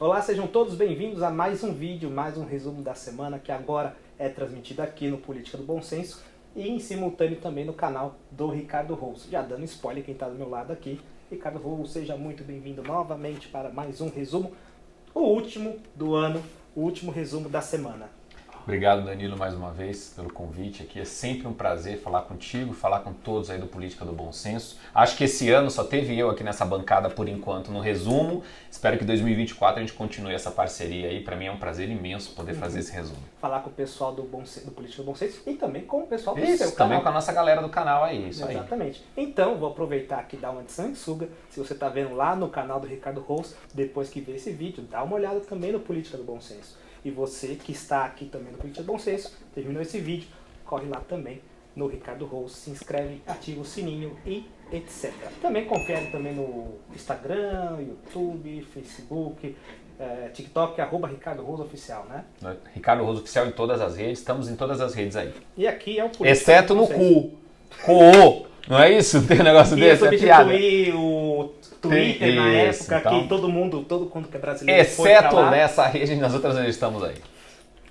Olá, sejam todos bem-vindos a mais um vídeo, mais um resumo da semana que agora é transmitido aqui no Política do Bom Senso e em simultâneo também no canal do Ricardo Rous. Já dando spoiler quem está do meu lado aqui, Ricardo Rous, seja muito bem-vindo novamente para mais um resumo, o último do ano, o último resumo da semana. Obrigado, Danilo, mais uma vez pelo convite aqui. É sempre um prazer falar contigo, falar com todos aí do Política do Bom Senso. Acho que esse ano só teve eu aqui nessa bancada por enquanto no resumo. Espero que em 2024 a gente continue essa parceria aí. Para mim é um prazer imenso poder fazer esse resumo. Falar com o pessoal do Política do Bom Senso e também com o pessoal do seu Isso, canal. também com a nossa galera do canal aí, isso aí. Exatamente. Então, vou aproveitar aqui e dar uma de sanguessuga. Se você está vendo lá no canal do Ricardo Rous, depois que ver esse vídeo, dá uma olhada também no Política do Bom Senso. E você que está aqui também no Política do Bom Senso, terminou esse vídeo, corre lá também no Ricardo Rous, se inscreve, ativa o sininho e etc. Também confere também no Instagram, YouTube, Facebook, TikTok, @Ricardo Rous Oficial, né? Ricardo Rous Oficial em todas as redes, estamos em todas as redes aí. E aqui é o Política Exceto do no Bom Senso. cu. Não é isso? Tem um negócio E desse? É piada. substituir o Twitter na Isso, época então. que todo mundo que é brasileiro foi pra Exceto lá. nessa rede, nas outras redes estamos aí.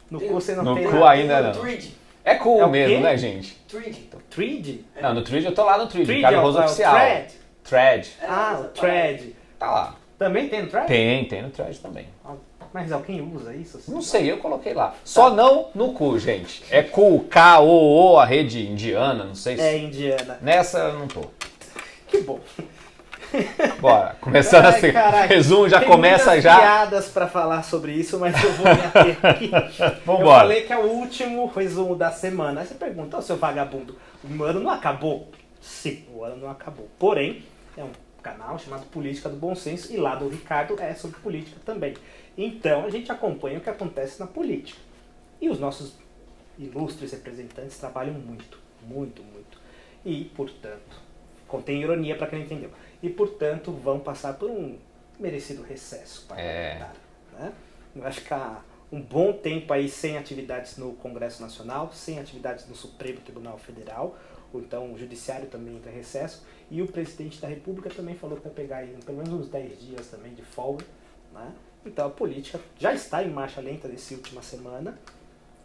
No cu você não No tem cu nada. ainda não. Thread. É cool É o mesmo, quê? né, gente? Thread. Thread? Não, no Thread eu tô lá no Thread, Thread Ricardo é o- Rous é o Oficial. Thread? Thread. Ah, o Thread. Tá lá. Também tem no Thread? Tem no Thread também. Mas alguém usa isso? Assim? Não sei, eu coloquei lá. Só não no cu, gente. É cu, K-O-O, a rede indiana, não sei se... É indiana. Nessa eu não tô. Que bom. Bora, começando Ai, assim. caralho. Resumo já Tem começa muitas já. piadas pra falar sobre isso, mas eu vou me ater aqui. Eu Vambora. falei que é o último resumo da semana. Aí você pergunta, ô seu vagabundo, o ano não acabou? Sim, o ano não acabou. Porém, é um canal chamado Política do Bom Senso e lá do Ricardo é sobre política também. Então a gente acompanha o que acontece na política. E os nossos ilustres representantes trabalham muito. E, portanto, contém ironia para quem não entendeu. E, portanto, vão passar por um merecido recesso parlamentar. Né? Vai ficar um bom tempo aí sem atividades no Congresso Nacional, sem atividades no Supremo Tribunal Federal, ou então o Judiciário também entra em recesso, e o presidente da República também falou que vai pegar aí, pelo menos uns 10 dias também de folga. Né? Então a política já está em marcha lenta nessa última semana,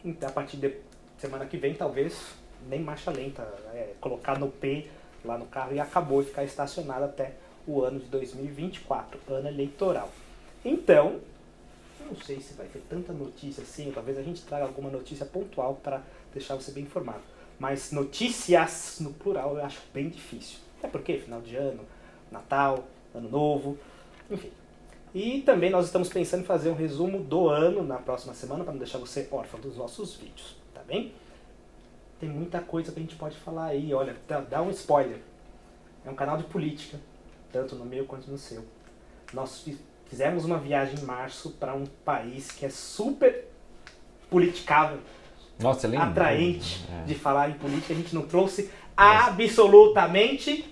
então a partir de semana que vem talvez nem marcha lenta, colocar no P lá no carro e acabou de ficar estacionado até o ano de 2024, ano eleitoral. Então, não sei se vai ter tanta notícia assim, talvez a gente traga alguma notícia pontual para deixar você bem informado. Mas notícias no plural eu acho bem difícil. Até porque final de ano, Natal, Ano Novo, enfim. E também nós estamos pensando em fazer um resumo do ano na próxima semana para não deixar você órfão dos nossos vídeos, tá bem? Tem muita coisa que a gente pode falar aí, olha, dá um spoiler. É um canal de política, tanto no meu quanto no seu. Nós fizemos uma viagem em março para um país que é super politicável, Nossa, você lembra? atraente de falar em política. A gente não trouxe absolutamente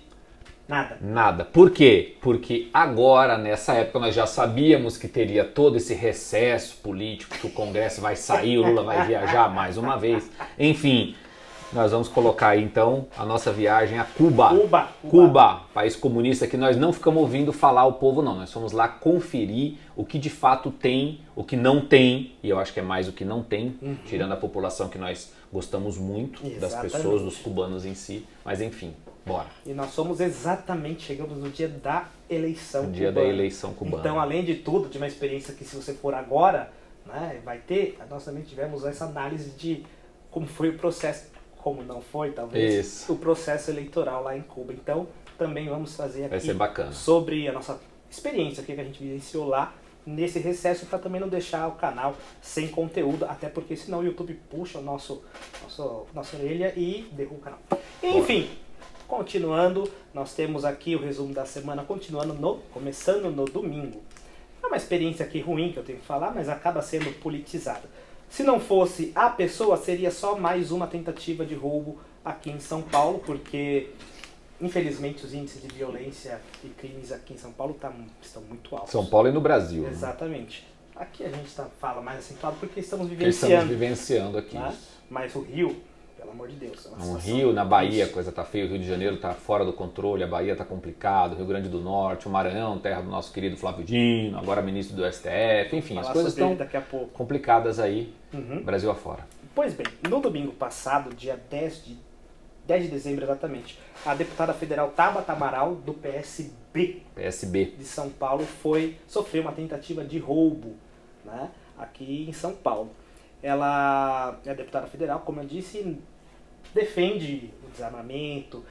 nada. Nada. Por quê? Porque agora, nessa época, nós já sabíamos que teria todo esse recesso político, que o Congresso vai sair, o Lula vai viajar mais uma vez. Enfim, nós vamos colocar aí, então, a nossa viagem a Cuba. Cuba, país comunista que nós não ficamos ouvindo falar o povo, não. Nós fomos lá conferir o que de fato tem, o que não tem, e eu acho que é mais o que não tem, tirando a população que nós gostamos muito, das Exatamente. pessoas, dos cubanos em si. Mas enfim, bora. E nós chegamos no dia da eleição O dia da eleição cubana. Então, além de tudo, de uma experiência que se você for agora, né, vai ter, nós também tivemos essa análise de como foi o processo, como não foi, talvez, Isso. o processo eleitoral lá em Cuba. Então, também vamos fazer Vai aqui ser bacana. sobre a nossa experiência, o que a gente vivenciou lá nesse recesso, para também não deixar o canal sem conteúdo, até porque senão o YouTube puxa nossa orelha e derruba o canal. Enfim, continuando, nós temos aqui o resumo da semana, começando no domingo. É uma experiência aqui ruim que eu tenho que falar, mas acaba sendo politizada. Se não fosse a pessoa, seria só mais uma tentativa de roubo aqui em São Paulo, porque infelizmente os índices de violência e crimes aqui em São Paulo estão muito altos. São Paulo e no Brasil. Né? Exatamente. Aqui a gente fala mais acentuado porque estamos Que vivenciando. estamos vivenciando aqui. Tá? Mas o Rio Pelo amor de Deus. É uma No situação Rio, na Bahia, a triste. coisa tá feia, o Rio de Janeiro tá fora do controle, a Bahia tá complicado, Rio Grande do Norte, o Maranhão, terra do nosso querido Flávio Dino, agora ministro do STF, enfim, Falar as coisas sobre ele estão daqui a pouco. complicadas aí, Uhum. Brasil afora. Pois bem, no domingo passado, dia 10 de dezembro exatamente, a deputada federal Tabata Amaral, do PSB PSB. de São Paulo, sofreu uma tentativa de roubo, né, aqui em São Paulo. Ela é deputada federal, como eu disse, defende o desarmamento,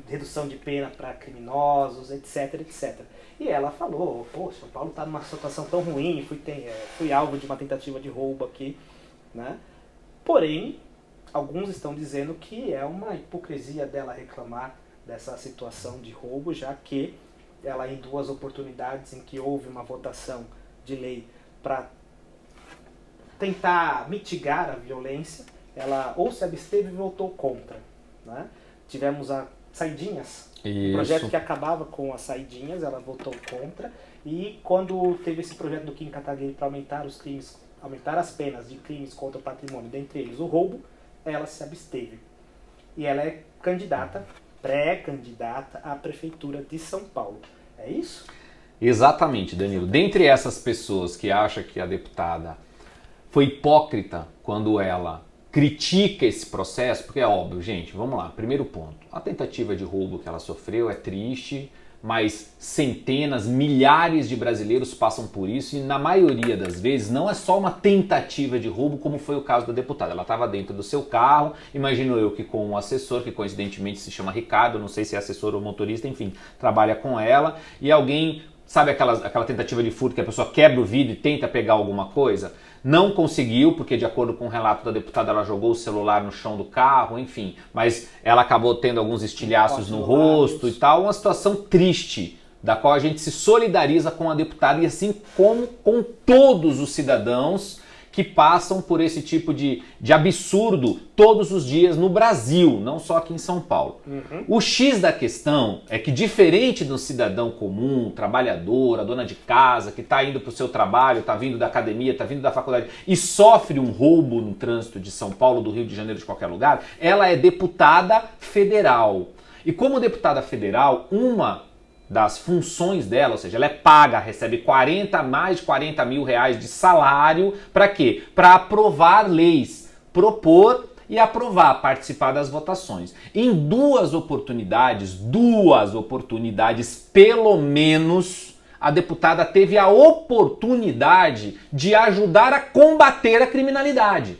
redução de pena para criminosos, etc, etc. E ela falou, pô, São Paulo está numa situação tão ruim, fui alvo de uma tentativa de roubo aqui, né? Porém, alguns estão dizendo que é uma hipocrisia dela reclamar dessa situação de roubo, já que ela, em 2 oportunidades em que houve uma votação de lei para tentar mitigar a violência, ela ou se absteve e votou contra, né? Tivemos a saidinhas, um projeto que acabava com as saidinhas, ela votou contra, e quando teve esse projeto do Kim Kataguiri para aumentar as penas de crimes contra o patrimônio, dentre eles o roubo, ela se absteve. E ela é pré-candidata à Prefeitura de São Paulo. É isso? Exatamente, Danilo. Dentre essas pessoas que acham que a deputada foi hipócrita quando ela critica esse processo, porque é óbvio, gente, vamos lá, primeiro ponto, a tentativa de roubo que ela sofreu é triste, mas centenas, milhares de brasileiros passam por isso e na maioria das vezes não é só uma tentativa de roubo, como foi o caso da deputada. Ela estava dentro do seu carro, imagino eu que com um assessor, que coincidentemente se chama Ricardo, não sei se é assessor ou motorista, enfim, trabalha com ela, e alguém, sabe aquela tentativa de furto que a pessoa quebra o vidro e tenta pegar alguma coisa? Não conseguiu, porque de acordo com o relato da deputada, ela jogou o celular no chão do carro, enfim. Mas ela acabou tendo alguns estilhaços no rosto e tal. Uma situação triste, da qual a gente se solidariza com a deputada e assim como com todos os cidadãos que passam por esse tipo de absurdo todos os dias no Brasil, não só aqui em São Paulo. Uhum. O X da questão é que, diferente do cidadão comum, trabalhador, a dona de casa, que está indo para o seu trabalho, está vindo da academia, está vindo da faculdade e sofre um roubo no trânsito de São Paulo, do Rio de Janeiro, de qualquer lugar, ela é deputada federal. E como deputada federal, uma das funções dela, ou seja, ela é paga, recebe mais de 40 mil reais de salário, para quê? Para aprovar leis, propor e aprovar, participar das votações. Em 2 oportunidades pelo menos, a deputada teve a oportunidade de ajudar a combater a criminalidade.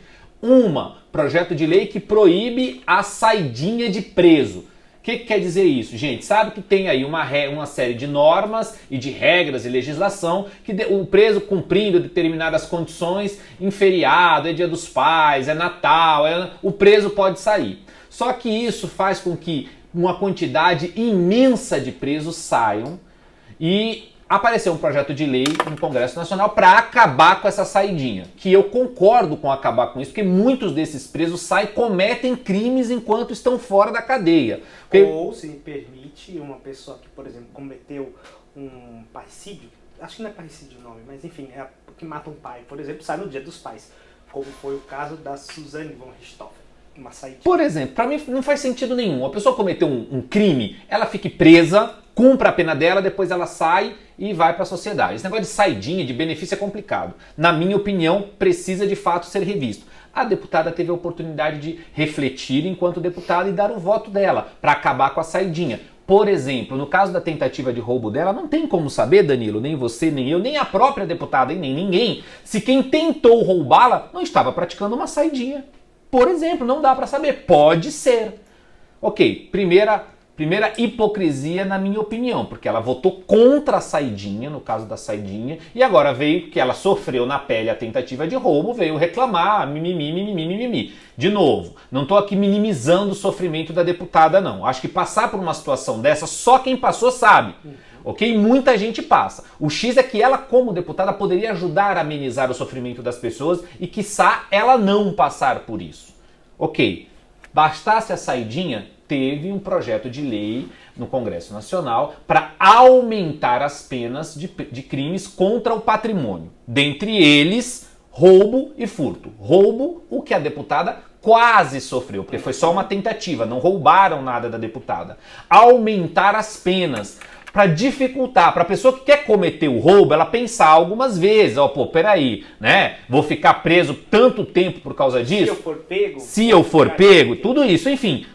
Projeto de lei que proíbe a saidinha de preso. O que quer dizer isso? Gente, sabe que tem aí uma série de normas e de regras e legislação que o preso cumprindo determinadas condições, em feriado, é dia dos pais, é Natal, o preso pode sair. Só que isso faz com que uma quantidade imensa de presos saiam e apareceu um projeto de lei no Congresso Nacional para acabar com essa saidinha. Que eu concordo com acabar com isso, porque muitos desses presos saem e cometem crimes enquanto estão fora da cadeia. Porque... Ou, se me permite, uma pessoa que, por exemplo, cometeu um parricídio, acho que não é parricídio o nome, mas enfim, é que mata um pai, por exemplo, sai no Dia dos Pais, como foi o caso da Suzane von Richthofen. Uma saidinha. Por exemplo, para mim não faz sentido nenhum. A pessoa cometeu um crime, ela fique presa, cumpra a pena dela, depois ela sai e vai para a sociedade. Esse negócio de saidinha, de benefício é complicado. Na minha opinião, precisa de fato ser revisto. A deputada teve a oportunidade de refletir enquanto deputada e dar o voto dela para acabar com a saidinha. Por exemplo, no caso da tentativa de roubo dela, não tem como saber, Danilo, nem você, nem eu, nem a própria deputada, nem ninguém, se quem tentou roubá-la não estava praticando uma saidinha. Por exemplo, não dá para saber. Pode ser. Ok, primeira hipocrisia na minha opinião, porque ela votou contra a saidinha, no caso da saidinha, e agora veio que ela sofreu na pele a tentativa de roubo, veio reclamar, mimimi. De novo, não estou aqui minimizando o sofrimento da deputada, não. Acho que passar por uma situação dessa, só quem passou sabe. Ok? Muita gente passa. O X é que ela, como deputada, poderia ajudar a amenizar o sofrimento das pessoas e, quiçá, ela não passar por isso. Ok. Bastasse a saidinha, teve um projeto de lei no Congresso Nacional para aumentar as penas de crimes contra o patrimônio. Dentre eles, roubo e furto. Roubo, o que a deputada quase sofreu, porque foi só uma tentativa, não roubaram nada da deputada. Aumentar as penas para dificultar, para a pessoa que quer cometer o roubo, ela pensar algumas vezes, peraí, né? Vou ficar preso tanto tempo por causa disso? Se eu for pego, tudo isso, enfim.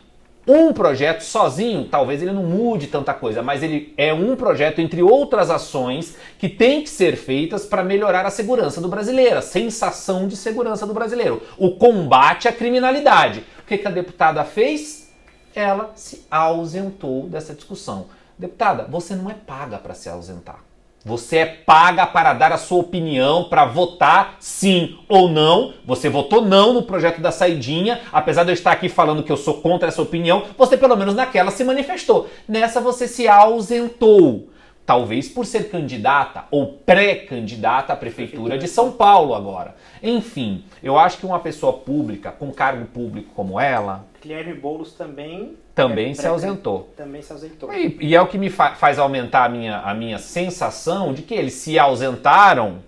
Um projeto sozinho, talvez ele não mude tanta coisa, mas ele é um projeto entre outras ações que tem que ser feitas para melhorar a segurança do brasileiro, a sensação de segurança do brasileiro, o combate à criminalidade. O que a deputada fez? Ela se ausentou dessa discussão. Deputada, você não é paga para se ausentar. Você é paga para dar a sua opinião, para votar sim ou não. Você votou não no projeto da saidinha, apesar de eu estar aqui falando que eu sou contra essa opinião, você pelo menos naquela se manifestou. Nessa você se ausentou. Talvez por ser candidata ou pré-candidata à Prefeitura de São Paulo agora. Enfim, eu acho que uma pessoa pública, com cargo público como ela... Guilherme Boulos também se ausentou. Também se ausentou. E é o que me faz aumentar a minha sensação de que eles se ausentaram,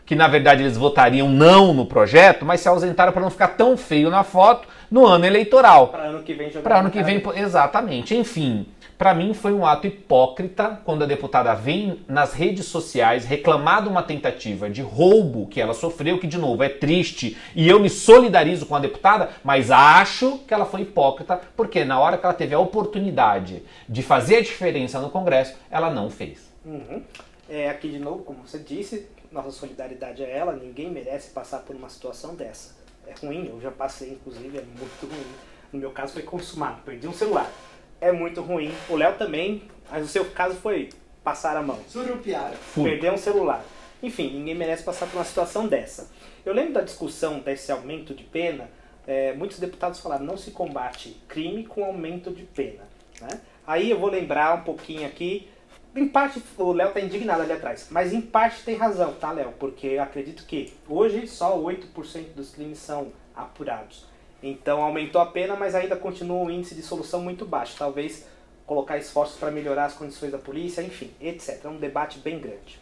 que na verdade eles votariam não no projeto, mas se ausentaram para não ficar tão feio na foto no ano eleitoral. Para ano que vem jogar. Para ano que vem, exatamente. Enfim, para mim foi um ato hipócrita quando a deputada vem nas redes sociais reclamar de uma tentativa de roubo que ela sofreu, que de novo é triste e eu me solidarizo com a deputada, mas acho que ela foi hipócrita porque na hora que ela teve a oportunidade de fazer a diferença no Congresso, ela não fez. Uhum. Aqui de novo, como você disse, nossa solidariedade é ela, ninguém merece passar por uma situação dessa. É ruim, eu já passei, inclusive, é muito ruim. No meu caso foi consumado, perdi um celular. É muito ruim. O Léo também, mas o seu caso foi passar a mão. Surupiara. Perder um celular. Enfim, ninguém merece passar por uma situação dessa. Eu lembro da discussão desse aumento de pena, muitos deputados falaram, não se combate crime com aumento de pena. Né? Aí eu vou lembrar um pouquinho aqui, em parte o Léo está indignado ali atrás, mas em parte tem razão, tá, Léo? Porque eu acredito que hoje só 8% dos crimes são apurados. Então aumentou a pena, mas ainda continua um índice de solução muito baixo. Talvez colocar esforços para melhorar as condições da polícia, enfim, etc. É um debate bem grande.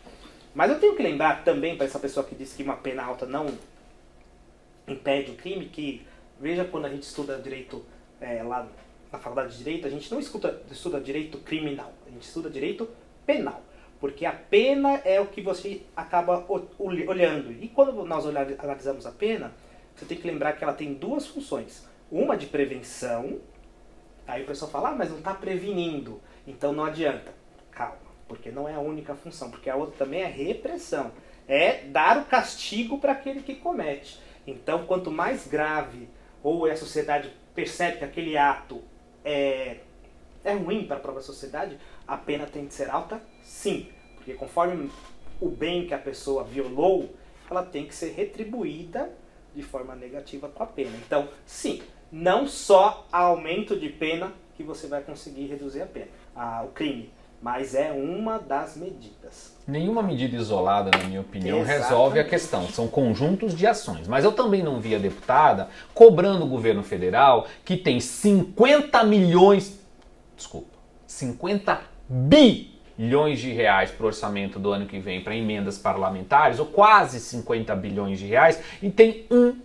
Mas eu tenho que lembrar também para essa pessoa que disse que uma pena alta não impede o crime, que veja quando a gente estuda direito lá na faculdade de direito, a gente não estuda direito criminal, a gente estuda direito penal. Porque a pena é o que você acaba olhando. E quando nós analisamos a pena, você tem que lembrar que ela tem duas funções. Uma de prevenção, aí o pessoal fala, mas não está prevenindo, então não adianta. Calma, porque não é a única função, porque a outra também é repressão. É dar o castigo para aquele que comete. Então, quanto mais grave, ou a sociedade percebe que aquele ato é ruim para a própria sociedade, a pena tem que ser alta, sim. Porque conforme o bem que a pessoa violou, ela tem que ser retribuída de forma negativa com a pena. Então, sim, não só aumento de pena que você vai conseguir reduzir a pena, o crime, mas é uma das medidas. Nenhuma medida isolada, na minha opinião, resolve a questão. São conjuntos de ações. Mas eu também não vi a deputada cobrando o governo federal, que tem 50 bilhões de reais para o orçamento do ano que vem para emendas parlamentares, ou quase 50 bilhões de reais, e tem 1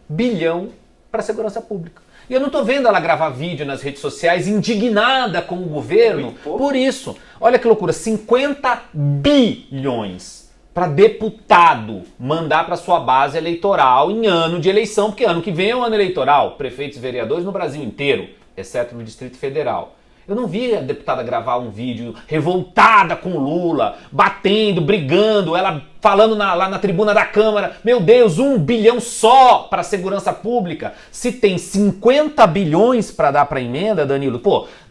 bilhão para a segurança pública. E eu não estou vendo ela gravar vídeo nas redes sociais indignada com o governo por isso. Olha que loucura, 50 bilhões para deputado mandar para sua base eleitoral em ano de eleição, porque ano que vem é um ano eleitoral, prefeitos e vereadores no Brasil inteiro, exceto no Distrito Federal. Eu não vi a deputada gravar um vídeo revoltada com o Lula, batendo, brigando, ela falando lá na tribuna da Câmara, meu Deus, 1 bilhão só para a segurança pública. Se tem 50 bilhões para dar para emenda, Danilo,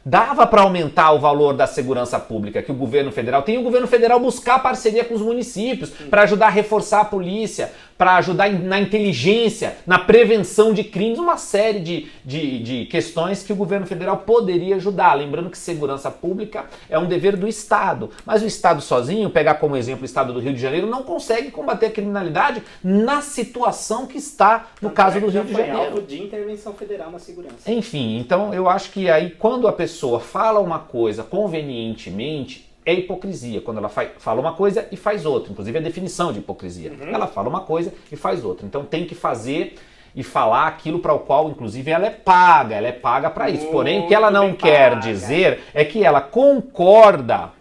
dava para aumentar o valor da segurança pública que o governo federal tem, o governo federal buscar parceria com os municípios para ajudar a reforçar a polícia, para ajudar na inteligência, na prevenção de crimes, uma série de questões que o governo federal poderia ajudar. Lembrando que segurança pública é um dever do Estado, mas o Estado sozinho, pegar como exemplo o Estado do Rio de Janeiro, não consegue combater a criminalidade na situação que está no caso do Rio de Janeiro. Alvo de intervenção federal na segurança. Enfim, então eu acho que aí quando a pessoa fala uma coisa convenientemente, é hipocrisia, quando ela fala uma coisa e faz outra. Inclusive a definição de hipocrisia. Ela fala uma coisa e faz outra. Então tem que fazer e falar aquilo para o qual, inclusive, ela é paga para isso. Porém, o que ela não Muito quer paga. dizer é que ela concorda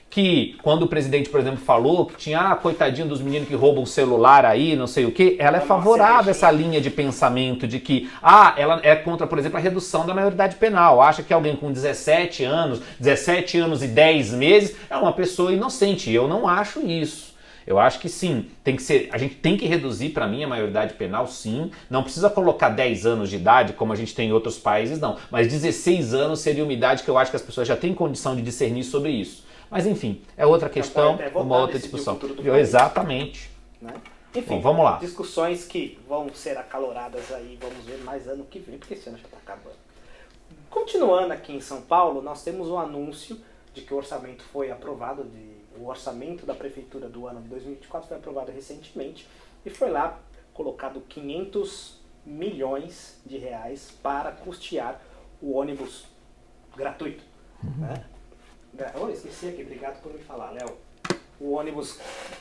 que quando o presidente, por exemplo, falou que tinha, coitadinho dos meninos que roubam o celular aí, não sei o quê, ela é favorável a essa linha de pensamento de que, ela é contra, por exemplo, a redução da maioridade penal. Acha que alguém com 17 anos e 10 meses é uma pessoa inocente. Eu não acho isso. Eu acho que sim, a gente tem que reduzir, para mim, a maioridade penal, sim. Não precisa colocar 10 anos de idade, como a gente tem em outros países, não. Mas 16 anos seria uma idade que eu acho que as pessoas já têm condição de discernir sobre isso. Mas enfim, é outra questão, uma outra discussão. Exatamente. Né? Enfim, bom, vamos lá. Discussões que vão ser acaloradas aí, vamos ver mais ano que vem, porque esse ano já está acabando. Continuando aqui em São Paulo, nós temos um anúncio de que o orçamento foi aprovado, o orçamento da prefeitura do ano de 2024 foi aprovado recentemente e foi lá colocado 500 milhões de reais para custear o ônibus gratuito. Né? Esqueci aqui, obrigado por me falar, Léo. O ônibus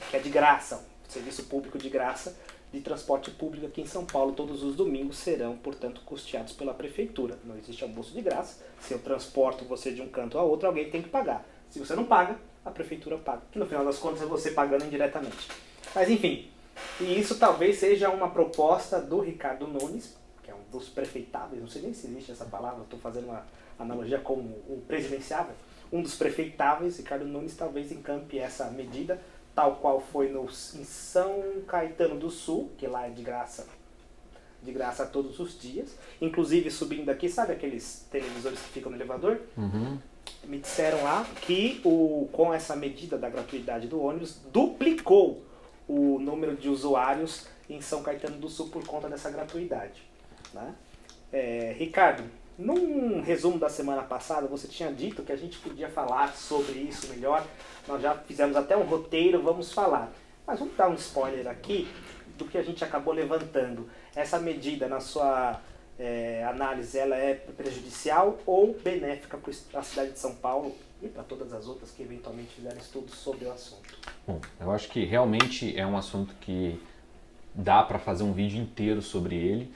que é de graça, serviço público de graça, de transporte público aqui em São Paulo, todos os domingos serão, portanto, custeados pela prefeitura. Não existe almoço de graça. Se eu transporto você de um canto a outro, alguém tem que pagar. Se você não paga, a prefeitura paga. Que no final das contas é você pagando indiretamente. Mas enfim, e isso talvez seja uma proposta do Ricardo Nunes, que é um dos prefeitáveis, não sei nem se existe essa palavra, estou fazendo uma analogia com o presidenciável. Um dos prefeitáveis, Ricardo Nunes, talvez encampe essa medida, tal qual foi em São Caetano do Sul, que lá é de graça todos os dias. Inclusive, subindo aqui, sabe aqueles televisores que ficam no elevador? Uhum. Me disseram lá que com essa medida da gratuidade do ônibus, duplicou o número de usuários em São Caetano do Sul por conta dessa gratuidade. Né? Ricardo, num resumo da semana passada, você tinha dito que a gente podia falar sobre isso melhor. Nós já fizemos até um roteiro, vamos falar. Mas vamos dar um spoiler aqui do que a gente acabou levantando. Essa medida, na sua análise, ela é prejudicial ou benéfica para a cidade de São Paulo e para todas as outras que eventualmente fizeram estudos sobre o assunto? Bom, eu acho que realmente é um assunto que dá para fazer um vídeo inteiro sobre ele.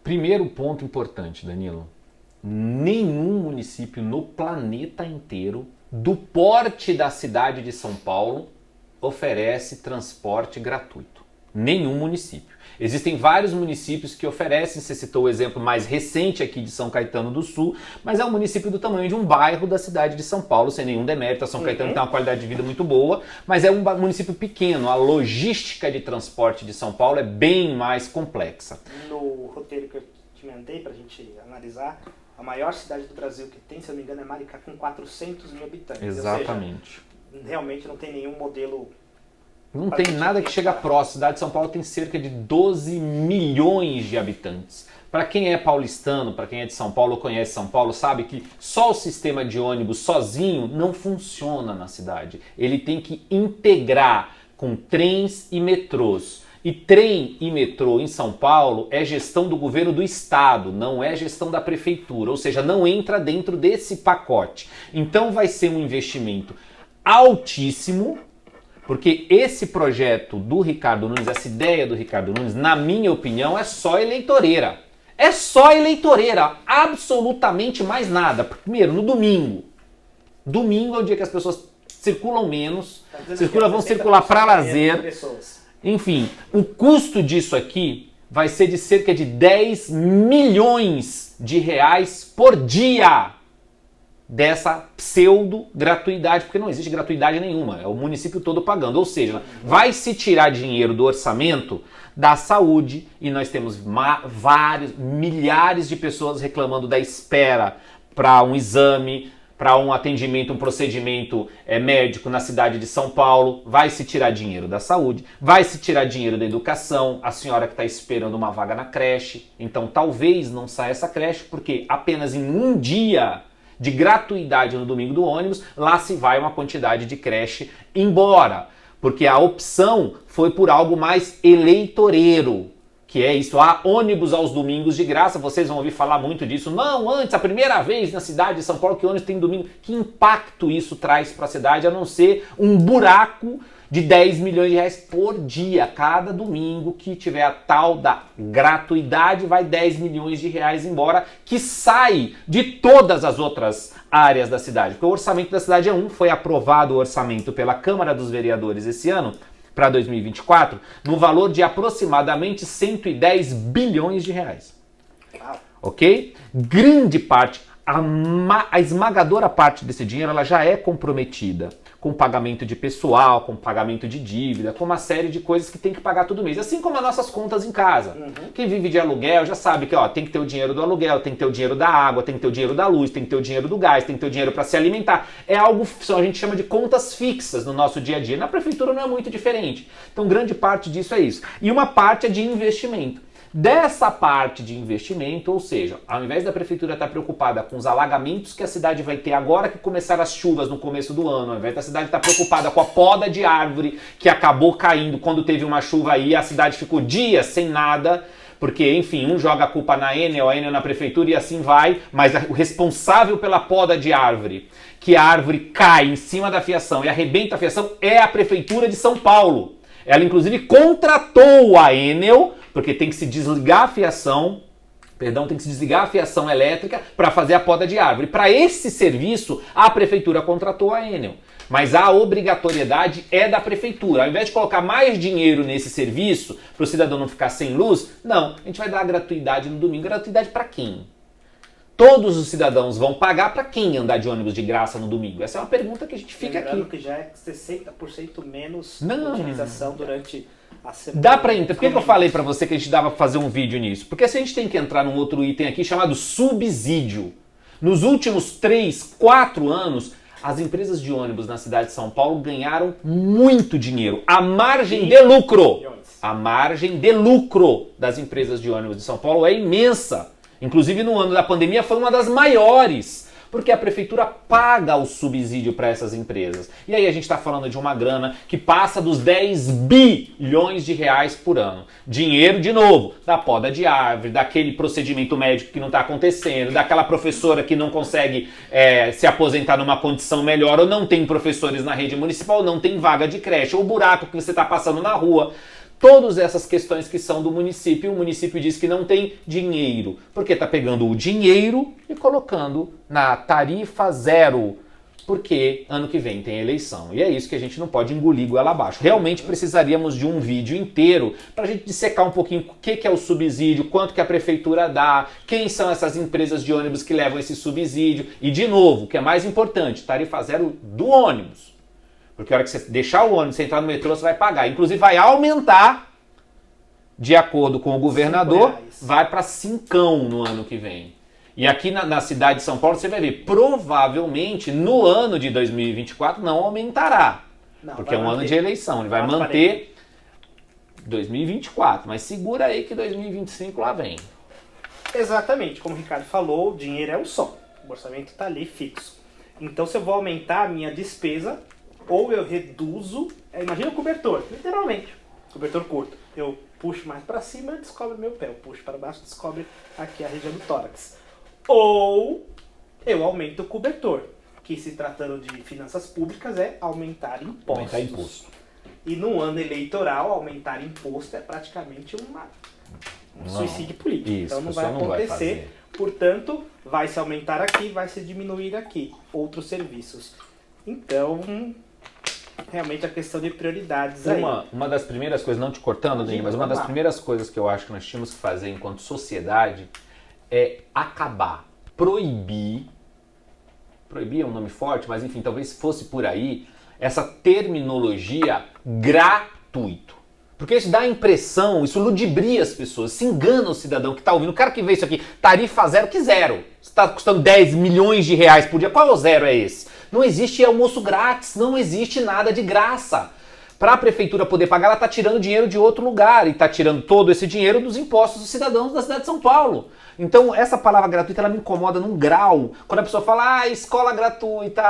Primeiro ponto importante, Danilo. Nenhum município no planeta inteiro, do porte da cidade de São Paulo, oferece transporte gratuito. Nenhum município. Existem vários municípios que oferecem, você citou o exemplo mais recente aqui de São Caetano do Sul, mas é um município do tamanho de um bairro da cidade de São Paulo, sem nenhum demérito. São Caetano tem uma qualidade de vida muito boa, mas é um município pequeno. A logística de transporte de São Paulo é bem mais complexa. No roteiro que eu te mandei para a gente analisar, a maior cidade do Brasil que tem, se eu não me engano, é Maricá, com 400 mil habitantes. Exatamente. Ou seja, realmente não tem nenhum modelo... Não tem nada que chega próximo. A cidade de São Paulo tem cerca de 12 milhões de habitantes. Para quem é paulistano, para quem é de São Paulo, conhece São Paulo, sabe que só o sistema de ônibus sozinho não funciona na cidade. Ele tem que integrar com trens e metrôs. E trem e metrô em São Paulo é gestão do governo do estado, não é gestão da prefeitura, ou seja, não entra dentro desse pacote. Então vai ser um investimento altíssimo, porque esse projeto do Ricardo Nunes, essa ideia do Ricardo Nunes, na minha opinião, é só eleitoreira. É só eleitoreira, absolutamente mais nada. Primeiro, no domingo. Domingo é o dia que as pessoas circulam menos, vão circular para lazer. Enfim, o custo disso aqui vai ser de cerca de 10 milhões de reais por dia dessa pseudo-gratuidade, porque não existe gratuidade nenhuma, é o município todo pagando. Ou seja, vai se tirar dinheiro do orçamento da saúde e nós temos milhares de pessoas reclamando da espera para um exame, para um atendimento, um procedimento médico na cidade de São Paulo. Vai se tirar dinheiro da saúde, vai se tirar dinheiro da educação, a senhora que está esperando uma vaga na creche. Então talvez não saia essa creche, porque apenas em um dia de gratuidade no domingo do ônibus, lá se vai uma quantidade de creche embora. Porque a opção foi por algo mais eleitoreiro, que é isso, há ônibus aos domingos de graça. Vocês vão ouvir falar muito disso. Não, antes, a primeira vez na cidade de São Paulo que ônibus tem domingo. Que impacto isso traz para a cidade, a não ser um buraco de 10 milhões de reais por dia. Cada domingo que tiver a tal da gratuidade, vai 10 milhões de reais embora, que sai de todas as outras áreas da cidade. Porque o orçamento da cidade foi aprovado o orçamento pela Câmara dos Vereadores esse ano, para 2024, no valor de aproximadamente 110 bilhões de reais. Ok? Grande parte, a esmagadora parte desse dinheiro, ela já é comprometida com pagamento de pessoal, com pagamento de dívida, com uma série de coisas que tem que pagar todo mês, assim como as nossas contas em casa. Quem vive de aluguel já sabe que tem que ter o dinheiro do aluguel, tem que ter o dinheiro da água, tem que ter o dinheiro da luz, tem que ter o dinheiro do gás, tem que ter o dinheiro para se alimentar. É algo que a gente chama de contas fixas no nosso dia a dia. Na prefeitura não é muito diferente. Então grande parte disso é isso. E uma parte é de investimento. Dessa parte de investimento, ou seja, ao invés da prefeitura estar preocupada com os alagamentos que a cidade vai ter agora que começaram as chuvas no começo do ano, ao invés da cidade estar preocupada com a poda de árvore que acabou caindo quando teve uma chuva aí, a cidade ficou dias sem nada, porque, enfim, um joga a culpa na Enel, a Enel na prefeitura e assim vai, mas o responsável pela poda de árvore, que a árvore cai em cima da fiação e arrebenta a fiação, é a prefeitura de São Paulo. Ela, inclusive, contratou a Enel, porque tem que se desligar a fiação, tem que se desligar a fiação elétrica para fazer a poda de árvore. Para esse serviço, a prefeitura contratou a Enel. Mas a obrigatoriedade é da prefeitura. Ao invés de colocar mais dinheiro nesse serviço, para o cidadão não ficar sem luz, não, a gente vai dar gratuidade no domingo. Gratuidade para quem? Todos os cidadãos vão pagar para quem andar de ônibus de graça no domingo? Essa é uma pergunta que a gente fica aqui. Que já é 60% menos utilização durante a semana. Dá para entender. Por que eu falei para você que a gente dava para fazer um vídeo nisso? Porque se a gente tem que entrar num outro item aqui chamado subsídio. Nos últimos 3, 4 anos, as empresas de ônibus na cidade de São Paulo ganharam muito dinheiro. A margem de lucro das empresas de ônibus de São Paulo é imensa. Inclusive no ano da pandemia foi uma das maiores, porque a prefeitura paga o subsídio para essas empresas. E aí a gente está falando de uma grana que passa dos 10 bilhões de reais por ano. Dinheiro, de novo, da poda de árvore, daquele procedimento médico que não está acontecendo, daquela professora que não consegue se aposentar numa condição melhor, ou não tem professores na rede municipal, ou não tem vaga de creche, ou o buraco que você está passando na rua. Todas essas questões que são do município, o município diz que não tem dinheiro, porque está pegando o dinheiro e colocando na tarifa zero, porque ano que vem tem eleição. E é isso que a gente não pode engolir goela abaixo. Realmente precisaríamos de um vídeo inteiro para a gente dissecar um pouquinho o que é o subsídio, quanto que a prefeitura dá, quem são essas empresas de ônibus que levam esse subsídio. E de novo, o que é mais importante, tarifa zero do ônibus. Porque a hora que você deixar o ônibus, você entrar no metrô, você vai pagar. Inclusive vai aumentar, de acordo com o governador, vai para 5 no ano que vem. E aqui na cidade de São Paulo você vai ver, provavelmente no ano de 2024 não aumentará. Não, porque é um ano de eleição, ele vai manter 2024. Mas segura aí que 2025 lá vem. Exatamente, como o Ricardo falou, o dinheiro é o só. O orçamento está ali fixo. Então se eu vou aumentar a minha despesa, ou eu reduzo, imagina o cobertor, literalmente, cobertor curto. Eu puxo mais para cima, descobre meu pé. Eu puxo para baixo, descobre aqui a região do tórax. Ou eu aumento o cobertor, que se tratando de finanças públicas é aumentar impostos. Aumentar imposto. E no ano eleitoral, aumentar imposto é praticamente um suicídio político. Isso, então não vai acontecer. Portanto, vai se aumentar aqui, vai se diminuir aqui. Outros serviços. Então, realmente a questão de prioridades aí. Uma das primeiras coisas, não te cortando, Ney, mas uma das primeiras coisas que eu acho que nós tínhamos que fazer enquanto sociedade é acabar, proibir é um nome forte, mas enfim, talvez fosse por aí, essa terminologia gratuito. Porque isso dá a impressão, isso ludibria as pessoas, se engana o cidadão que está ouvindo. O cara que vê isso aqui, tarifa zero, que zero? Está custando 10 milhões de reais por dia, qual zero é esse? Não existe almoço grátis, não existe nada de graça. Para a prefeitura poder pagar, ela está tirando dinheiro de outro lugar e está tirando todo esse dinheiro dos impostos dos cidadãos da cidade de São Paulo. Então, essa palavra gratuita, ela me incomoda num grau. Quando a pessoa fala, escola gratuita,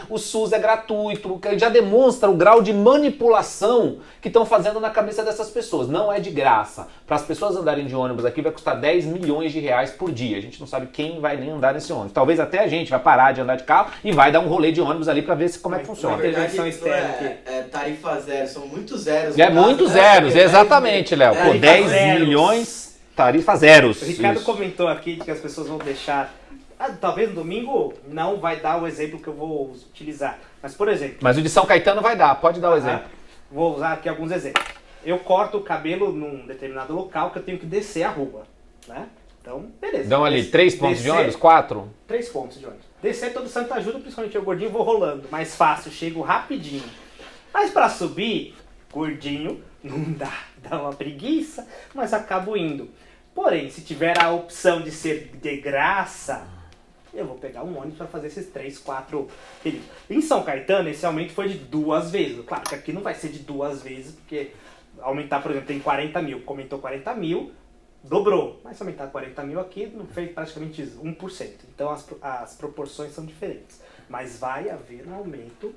o SUS é gratuito, já demonstra o grau de manipulação que estão fazendo na cabeça dessas pessoas. Não é de graça. Para as pessoas andarem de ônibus aqui vai custar 10 milhões de reais por dia. A gente não sabe quem vai nem andar nesse ônibus. Talvez até a gente vai parar de andar de carro e vai dar um rolê de ônibus ali para ver como é que funciona. Na verdade, tarifa zero zeros, são muitos zeros. É muito zeros, exatamente, Léo. Pô, 10 milhões, tarifa zeros. O Ricardo Isso. comentou aqui que as pessoas vão deixar... talvez no domingo não vai dar o exemplo que eu vou utilizar. Mas, por exemplo... Mas o de São Caetano vai dar, pode dar o exemplo. Vou usar aqui alguns exemplos. Eu corto o cabelo num determinado local que eu tenho que descer a rua, né? Então, beleza. Dão ali 3 pontos de ônibus? 4? 3 pontos de ônibus. Descer todo santo ajuda, principalmente eu gordinho, vou rolando. Mais fácil, chego rapidinho. Mas pra subir, gordinho, não dá. Dá uma preguiça, mas acabo indo. Porém, se tiver a opção de ser de graça, eu vou pegar um ônibus para fazer esses 3, 4 períodos. Em São Caetano, esse aumento foi de 2 vezes. Claro que aqui não vai ser de 2 vezes, porque aumentar, por exemplo, tem 40 mil. Comentou 40 mil, dobrou. Mas se aumentar 40 mil aqui, não fez praticamente 1%. Então as proporções são diferentes. Mas vai haver um aumento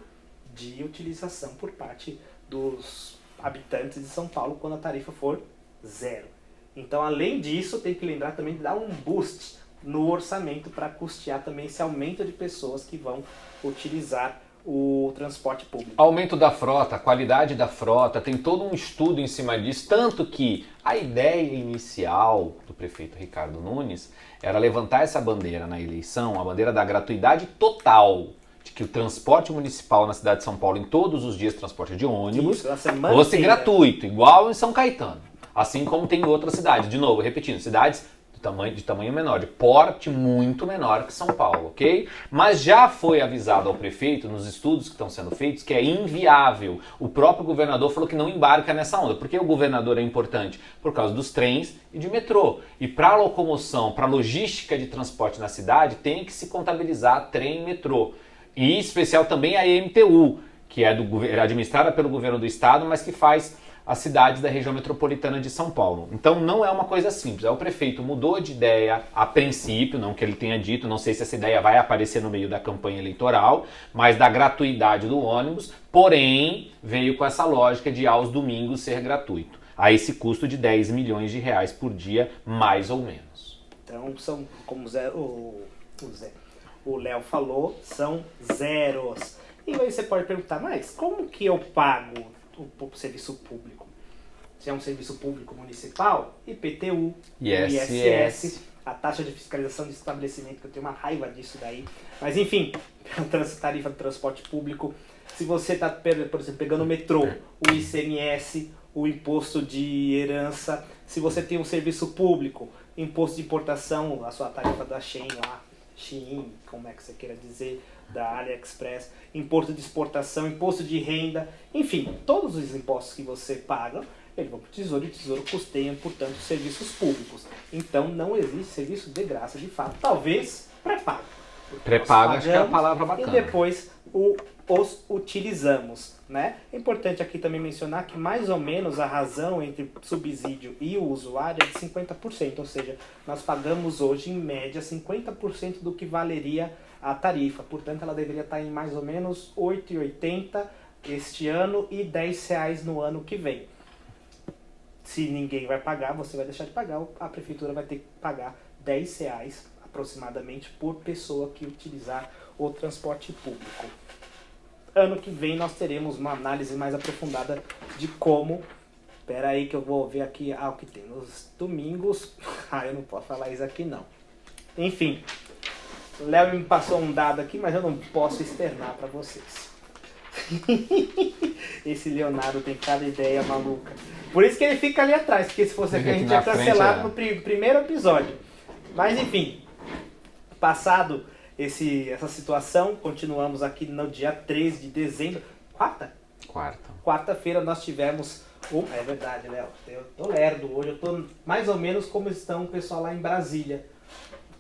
de utilização por parte dos habitantes de São Paulo quando a tarifa for zero. Então, além disso, tem que lembrar também de dar um boost no orçamento para custear também esse aumento de pessoas que vão utilizar o transporte público. Aumento da frota, a qualidade da frota, tem todo um estudo em cima disso, tanto que a ideia inicial do prefeito Ricardo Nunes era levantar essa bandeira na eleição, a bandeira da gratuidade total, de que o transporte municipal na cidade de São Paulo, em todos os dias, transporte de ônibus, fosse gratuito, igual em São Caetano, assim como tem em outras cidades. De novo, repetindo, cidades de tamanho menor, de porte muito menor que São Paulo, ok? Mas já foi avisado ao prefeito, nos estudos que estão sendo feitos, que é inviável. O próprio governador falou que não embarca nessa onda. Por que o governador é importante? Por causa dos trens e de metrô. E para a locomoção, para a logística de transporte na cidade, tem que se contabilizar trem e metrô. E em especial também a EMTU, que é administrada pelo governo do estado, mas que faz as cidades da região metropolitana de São Paulo. Então não é uma coisa simples. O prefeito mudou de ideia a princípio, não que ele tenha dito, não sei se essa ideia vai aparecer no meio da campanha eleitoral, mas da gratuidade do ônibus, porém veio com essa lógica de aos domingos ser gratuito, a esse custo de 10 milhões de reais por dia, mais ou menos. Então são, como o Léo falou, são zeros. E aí você pode perguntar, mas como que eu pago o serviço público? Se é um serviço público municipal, IPTU, ISS, a taxa de fiscalização de estabelecimento, que eu tenho uma raiva disso daí. Mas enfim, tarifa de transporte público. Se você está, por exemplo, pegando o metrô, o ICMS, o imposto de herança. Se você tem um serviço público, imposto de importação, a sua tarifa da Shein lá, Shein, como é que você queira dizer, da AliExpress, imposto de exportação, imposto de renda, enfim, todos os impostos que você paga, eles vão para o Tesouro e o Tesouro custeia, portanto, serviços públicos. Então não existe serviço de graça, de fato. Talvez pré-pago. Pré-pago, acho que é a palavra bacana. E depois os utilizamos, né? É importante aqui também mencionar que mais ou menos a razão entre subsídio e o usuário é de 50%, ou seja, nós pagamos hoje em média 50% do que valeria a tarifa, portanto ela deveria estar em mais ou menos R$ 8,80 este ano e R$10 no ano que vem. Se ninguém vai pagar, você vai deixar de pagar, a prefeitura vai ter que pagar R$10 aproximadamente por pessoa que utilizar o transporte público. Ano que vem nós teremos uma análise mais aprofundada de como... Espera aí que eu vou ver aqui o que tem nos domingos. Eu não posso falar isso aqui não. Enfim, o Léo me passou um dado aqui, mas eu não posso externar para vocês. Esse Leonardo tem cada ideia maluca. Por isso que ele fica ali atrás, porque se fosse aqui a gente ia cancelar no primeiro episódio. Mas enfim, passado essa situação, continuamos aqui no dia 3 de dezembro. Quarta-feira nós tivemos... É verdade, Léo, eu tô lerdo hoje, eu tô mais ou menos como estão o pessoal lá em Brasília.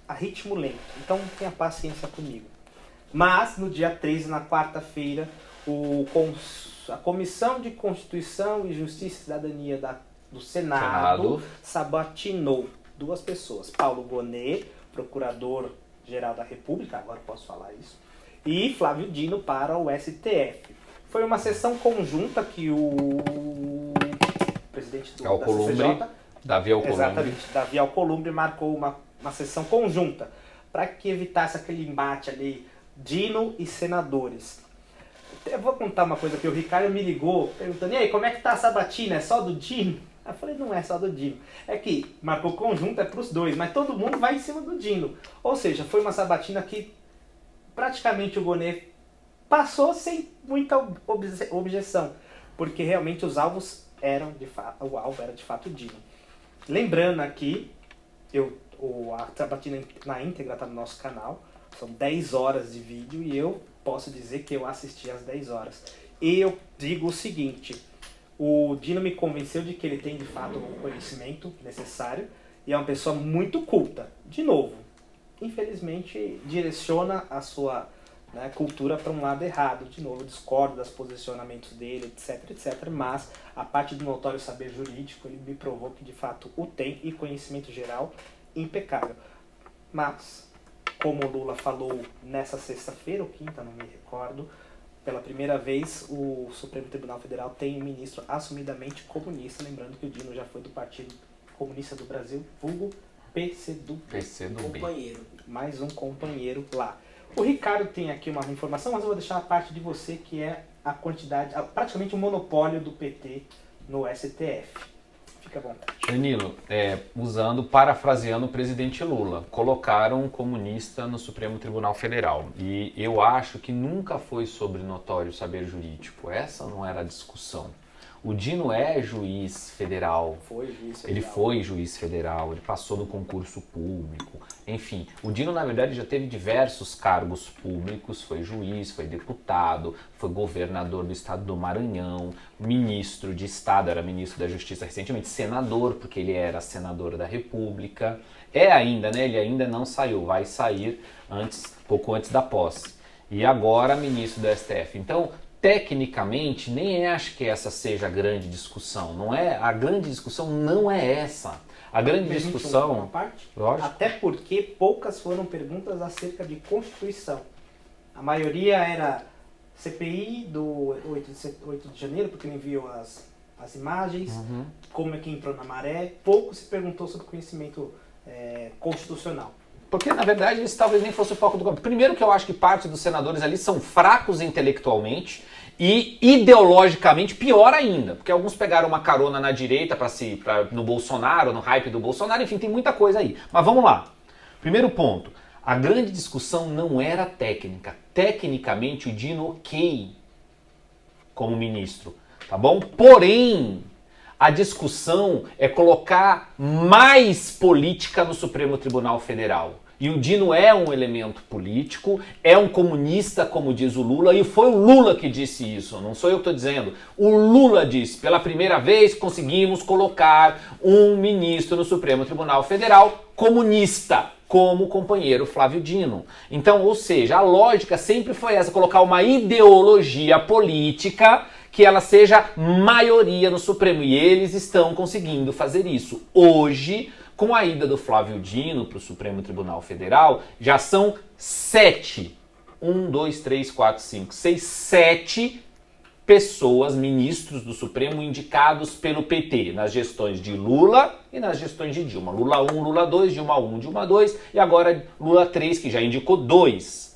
A ritmo lento, então tenha paciência comigo. Mas no dia 13, na quarta-feira, a Comissão de Constituição e Justiça e Cidadania do Senado sabatinou 2 pessoas. Paulo Gonet, Procurador-Geral da República, agora posso falar isso, e Flávio Dino para o STF. Foi uma sessão conjunta que o presidente da CCJ, Davi Alcolumbre. Exatamente, Davi Alcolumbre marcou uma sessão conjunta para que evitasse aquele embate ali, Dino e senadores. Eu vou contar uma coisa que o Ricardo me ligou perguntando, e aí, como é que tá a sabatina? É só do Dino? Eu falei, não é só do Dino. É que marcou conjunto, é pros dois, mas todo mundo vai em cima do Dino. Ou seja, foi uma sabatina que praticamente o Gonê passou sem muita objeção. Porque realmente os alvos eram de fato, o alvo era de fato o Dino. Lembrando aqui, a sabatina na íntegra está no nosso canal, são 10 horas de vídeo e eu posso dizer que eu assisti às 10 horas. E eu digo o seguinte, o Dino me convenceu de que ele tem de fato o conhecimento necessário e é uma pessoa muito culta. De novo, infelizmente direciona a sua cultura para um lado errado. De novo, discordo dos posicionamentos dele, etc, etc. Mas a parte do notório saber jurídico, ele me provou que de fato o tem e conhecimento geral impecável. Mas, como o Lula falou nessa sexta-feira, ou quinta, não me recordo, pela primeira vez o Supremo Tribunal Federal tem um ministro assumidamente comunista, lembrando que o Dino já foi do Partido Comunista do Brasil, vulgo PCdoB. Companheiro. Mais um companheiro lá. O Ricardo tem aqui uma informação, mas eu vou deixar a parte de você, que é a quantidade, praticamente o monopólio do PT no STF. Fica à vontade. Danilo, parafraseando o presidente Lula, colocaram um comunista no Supremo Tribunal Federal. E eu acho que nunca foi sobre notório saber jurídico. Essa não era a discussão. O Dino é juiz federal. Ele foi juiz federal, ele passou no concurso público. Enfim, o Dino, na verdade, já teve diversos cargos públicos, foi juiz, foi deputado, foi governador do estado do Maranhão, ministro de estado, era ministro da Justiça recentemente, senador, porque ele era senador da República. É ainda, né? Ele ainda não saiu, vai sair pouco antes da posse. E agora ministro do STF. Então, tecnicamente, nem acho que essa seja a grande discussão. Não é, a grande discussão não é essa. A grande discussão... Até porque poucas foram perguntas acerca de Constituição. A maioria era CPI do 8 de janeiro, porque ele enviou as imagens, como é que entrou na maré. Pouco se perguntou sobre conhecimento constitucional. Porque, na verdade, isso talvez nem fosse o foco do governo. Primeiro que eu acho que parte dos senadores ali são fracos intelectualmente e ideologicamente pior ainda. Porque alguns pegaram uma carona na direita no Bolsonaro, no hype do Bolsonaro, enfim, tem muita coisa aí. Mas vamos lá. Primeiro ponto. A grande discussão não era técnica. Tecnicamente, o Dino ok como ministro, tá bom? Porém, a discussão é colocar mais política no Supremo Tribunal Federal. E o Dino é um elemento político, é um comunista, como diz o Lula, e foi o Lula que disse isso, não sou eu que estou dizendo. O Lula disse, pela primeira vez conseguimos colocar um ministro no Supremo Tribunal Federal comunista, como o companheiro Flávio Dino. Então, ou seja, a lógica sempre foi essa, colocar uma ideologia política que ela seja maioria no Supremo. E eles estão conseguindo fazer isso. Hoje, com a ida do Flávio Dino para o Supremo Tribunal Federal, já são 7. 1, 2, 3, 4, 5, 6, 7 pessoas, ministros do Supremo, indicados pelo PT, nas gestões de Lula e nas gestões de Dilma. Lula 1, Lula 2, Dilma 1, Dilma 2 e agora Lula 3, que já indicou 2.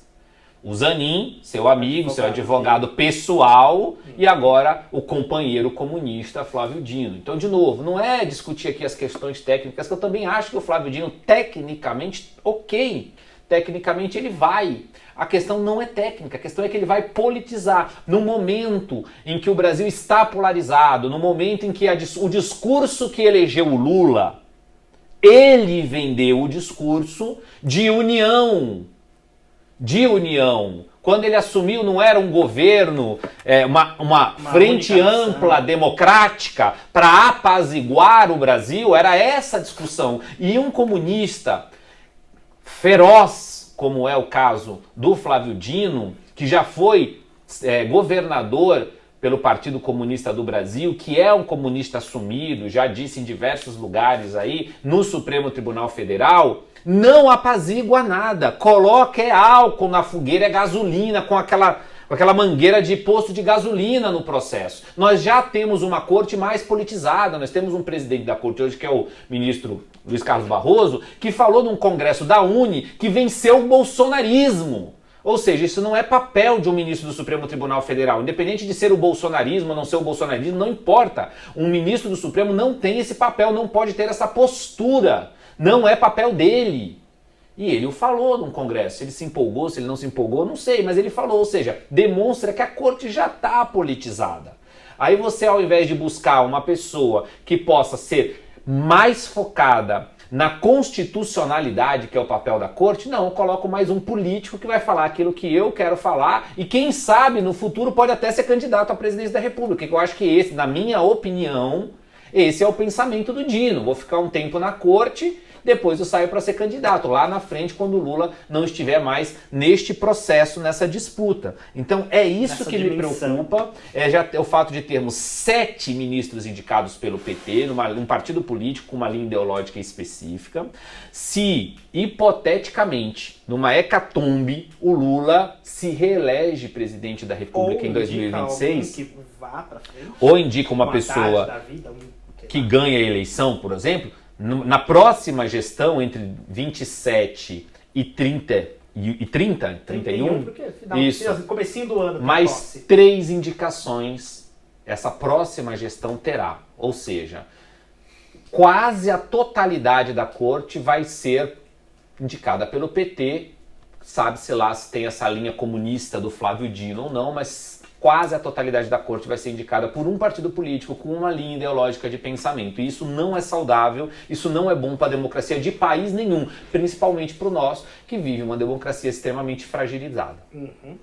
O Zanin, seu amigo, seu advogado pessoal, e agora o companheiro comunista Flávio Dino. Então, de novo, não é discutir aqui as questões técnicas, que eu também acho que o Flávio Dino, tecnicamente, ok. Tecnicamente ele vai. A questão não é técnica, a questão é que ele vai politizar. No momento em que o Brasil está polarizado, no momento em que o discurso que elegeu o Lula, ele vendeu o discurso de união. Quando ele assumiu, não era um governo, uma frente ampla, democrática, para apaziguar o Brasil, era essa a discussão. E um comunista feroz, como é o caso do Flávio Dino, que já foi governador pelo Partido Comunista do Brasil, que é um comunista assumido, já disse em diversos lugares aí, no Supremo Tribunal Federal, não apazigua nada, coloca álcool na fogueira, gasolina, com aquela mangueira de posto de gasolina no processo. Nós já temos uma corte mais politizada, nós temos um presidente da corte hoje, que é o ministro Luiz Carlos Barroso, que falou num congresso da UNE que venceu o bolsonarismo. Ou seja, isso não é papel de um ministro do Supremo Tribunal Federal. Independente de ser o bolsonarismo ou não ser o bolsonarismo, não importa. Um ministro do Supremo não tem esse papel, não pode ter essa postura. Não é papel dele. E ele o falou no Congresso. Se ele se empolgou, se ele não se empolgou, não sei, mas ele falou. Ou seja, demonstra que a corte já está politizada. Aí você, ao invés de buscar uma pessoa que possa ser mais focada na constitucionalidade, que é o papel da corte, não, eu coloco mais um político que vai falar aquilo que eu quero falar e quem sabe no futuro pode até ser candidato à presidência da República. Que eu acho que esse, na minha opinião, esse é o pensamento do Dino. Vou ficar um tempo na corte, depois eu saio para ser candidato, lá na frente, quando o Lula não estiver mais neste processo, nessa disputa. Então é isso que me preocupa, já o fato de termos 7 ministros indicados pelo PT, num partido político com uma linha ideológica específica. Se, hipoteticamente, numa hecatombe, o Lula se reelege presidente da República em 2026, que vá pra frente, ou indica uma pessoa que ganha a eleição, por exemplo, na próxima gestão, entre 27 e 31, porque final, isso, comecinho do ano, mais 3 indicações essa próxima gestão terá. Ou seja, quase a totalidade da corte vai ser indicada pelo PT. Sabe-se lá se tem essa linha comunista do Flávio Dino ou não, mas quase a totalidade da corte vai ser indicada por um partido político com uma linha ideológica de pensamento. E isso não é saudável, isso não é bom para a democracia de país nenhum, principalmente para o nosso, que vive uma democracia extremamente fragilizada. Uhum.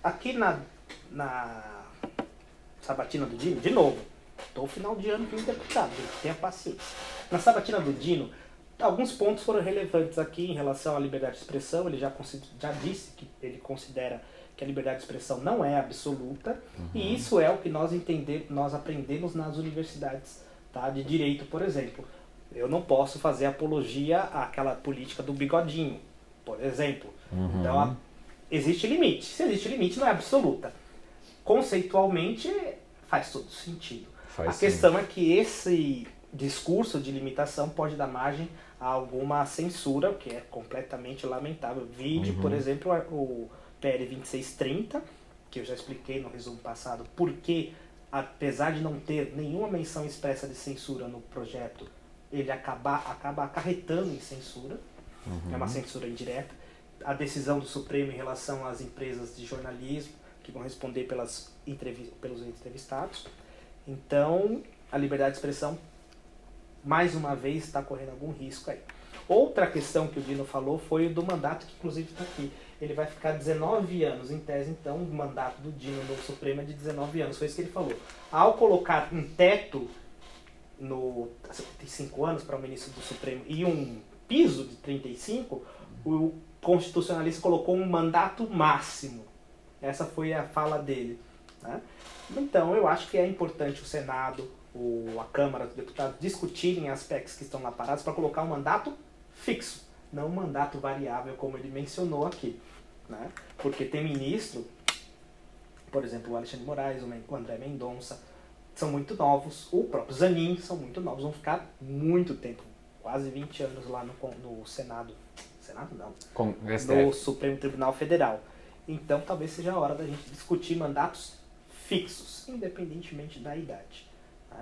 Aqui na sabatina do Dino, de novo, estou final de ano como deputado, tenha paciência. Na sabatina do Dino, alguns pontos foram relevantes aqui em relação à liberdade de expressão. Ele já disse que ele considera que a liberdade de expressão não é absoluta, e isso é o que nós aprendemos nas universidades, tá? De direito, por exemplo. Eu não posso fazer apologia àquela política do bigodinho, por exemplo. Então, existe limite. Se existe limite, não é absoluta. Conceitualmente, faz todo sentido. A questão é que esse discurso de limitação pode dar margem a alguma censura, que é completamente lamentável. Vide, por exemplo, o PL 2630, que eu já expliquei no resumo passado, porque, apesar de não ter nenhuma menção expressa de censura no projeto, ele acaba acarretando em censura, é uma censura indireta. A decisão do Supremo em relação às empresas de jornalismo, que vão responder pelos entrevistados. Então, a liberdade de expressão, mais uma vez, está correndo algum risco aí. Outra questão que o Dino falou foi o do mandato, que inclusive está aqui. Ele vai ficar 19 anos, em tese, então, o mandato do Dino no Supremo é de 19 anos. Foi isso que ele falou. Ao colocar um teto no 75 anos para o ministro do Supremo e um piso de 35, o constitucionalista colocou um mandato máximo. Essa foi a fala dele, né? Então, eu acho que é importante o Senado, a Câmara dos Deputados discutirem aspectos que estão lá parados para colocar um mandato fixo, não um mandato variável, como ele mencionou aqui, né? Porque tem ministro, por exemplo, o Alexandre de Moraes, o André Mendonça, são muito novos, o próprio Zanin, são muito novos, vão ficar muito tempo, quase 20 anos lá no Senado não, no Supremo Tribunal Federal. Então talvez seja a hora da gente discutir mandatos fixos, independentemente da idade.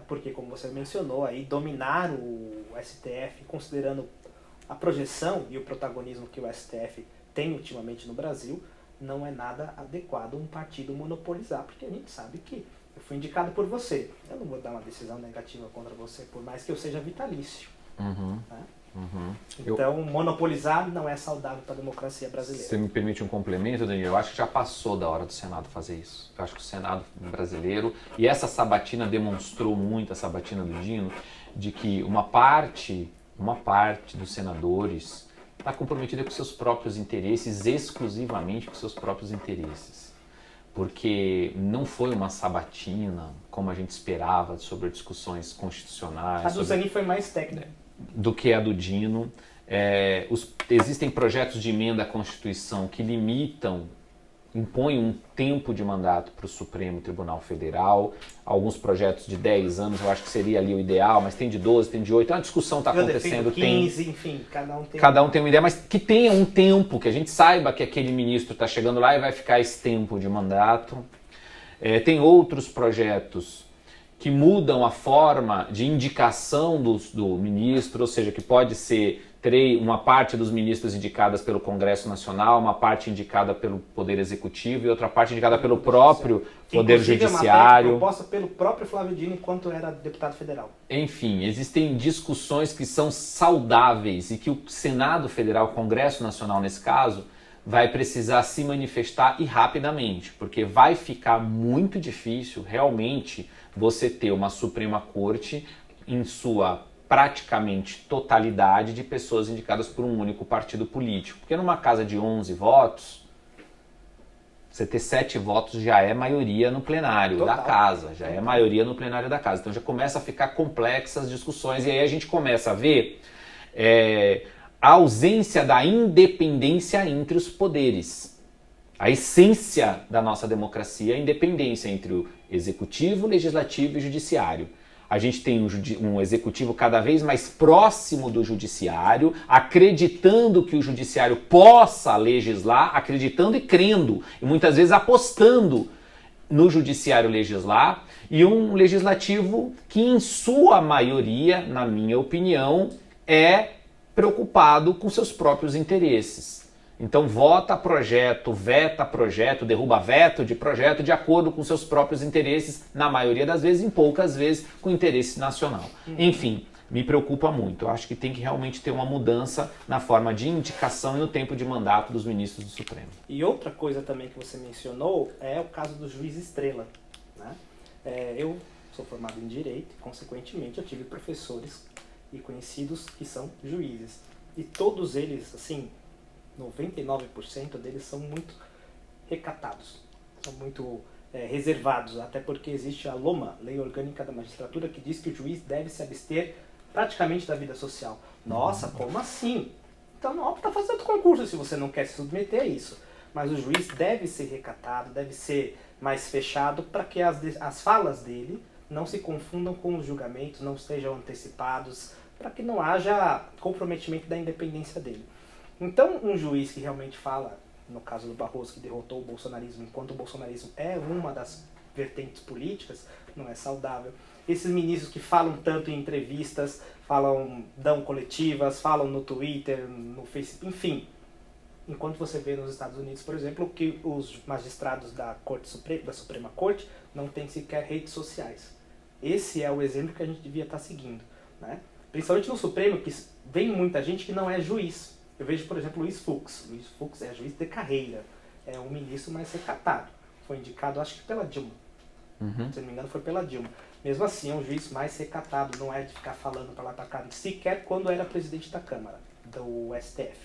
Porque, como você mencionou, aí, dominar o STF, considerando a projeção e o protagonismo que o STF tem ultimamente no Brasil, não é nada adequado um partido monopolizar, porque a gente sabe que eu fui indicado por você. Eu não vou dar uma decisão negativa contra você, por mais que eu seja vitalício. Né? Então, monopolizar não é saudável para a democracia brasileira. Você me permite um complemento, Daniel? Eu acho que já passou da hora do Senado fazer isso. Eu acho que o Senado brasileiro, e essa sabatina demonstrou muito, a sabatina do Dino, de que uma parte dos senadores está comprometida com seus próprios interesses, exclusivamente com seus próprios interesses. Porque não foi uma sabatina, como a gente esperava, sobre discussões constitucionais. A do Zanin foi mais técnica do que a do Dino. Existem projetos de emenda à Constituição que limitam impõe um tempo de mandato para o Supremo Tribunal Federal. Alguns projetos de 10 anos eu acho que seria ali o ideal, mas tem de 12, tem de 8. A discussão está acontecendo. 15, enfim, cada um tem uma ideia, mas que tenha um tempo, que a gente saiba que aquele ministro está chegando lá e vai ficar esse tempo de mandato. Tem outros projetos que mudam a forma de indicação do ministro, ou seja, que pode ser uma parte dos ministros indicadas pelo Congresso Nacional, uma parte indicada pelo Poder Executivo e outra parte indicada pelo próprio Poder Judiciário. Proposta pelo próprio Flávio Dino enquanto era deputado federal. Enfim, existem discussões que são saudáveis e que o Senado Federal, o Congresso Nacional nesse caso, vai precisar se manifestar e rapidamente, porque vai ficar muito difícil realmente você ter uma Suprema Corte em sua praticamente totalidade de pessoas indicadas por um único partido político. Porque numa casa de 11 votos, você ter 7 votos já é maioria no plenário da casa, já é maioria no plenário da casa. Então já começa a ficar complexas as discussões e aí a gente começa a ver a ausência da independência entre os poderes. A essência da nossa democracia é a independência entre o executivo, legislativo e judiciário. A gente tem um executivo cada vez mais próximo do judiciário, acreditando que o judiciário possa legislar, acreditando e crendo, e muitas vezes apostando no judiciário legislar, e um legislativo que, em sua maioria, na minha opinião, é preocupado com seus próprios interesses. Então vota projeto, veta projeto, derruba veto de projeto de acordo com seus próprios interesses, na maioria das vezes, em poucas vezes, com interesse nacional. Enfim, me preocupa muito. Eu acho que tem que realmente ter uma mudança na forma de indicação e no tempo de mandato dos ministros do Supremo. E outra coisa também que você mencionou é o caso do juiz Estrela, né? Eu sou formado em Direito e, consequentemente, eu tive professores e conhecidos que são juízes. E todos eles, assim, 99% deles são muito recatados, são muito reservados, até porque existe a LOMA, Lei Orgânica da Magistratura, que diz que o juiz deve se abster praticamente da vida social. Nossa, como assim? Então não opta fazer outro concurso se você não quer se submeter a isso. Mas o juiz deve ser recatado, deve ser mais fechado para que as falas dele não se confundam com os julgamentos, não sejam antecipados, para que não haja comprometimento da independência dele. Então, um juiz que realmente fala, no caso do Barroso, que derrotou o bolsonarismo, enquanto o bolsonarismo é uma das vertentes políticas, não é saudável. Esses ministros que falam tanto em entrevistas, dão coletivas, falam no Twitter, no Facebook, enfim. Enquanto você vê nos Estados Unidos, por exemplo, que os magistrados da Suprema Corte não têm sequer redes sociais. Esse é o exemplo que a gente devia estar seguindo, né? Principalmente no Supremo, que vem muita gente que não é juiz. Eu vejo, por exemplo, Luiz Fux. Luiz Fux é juiz de carreira, é um ministro mais recatado. Foi indicado, acho que pela Dilma. Se não me engano, foi pela Dilma. Mesmo assim, é um juiz mais recatado, não é de ficar falando para lá para cá, sequer quando era presidente da Câmara, do STF.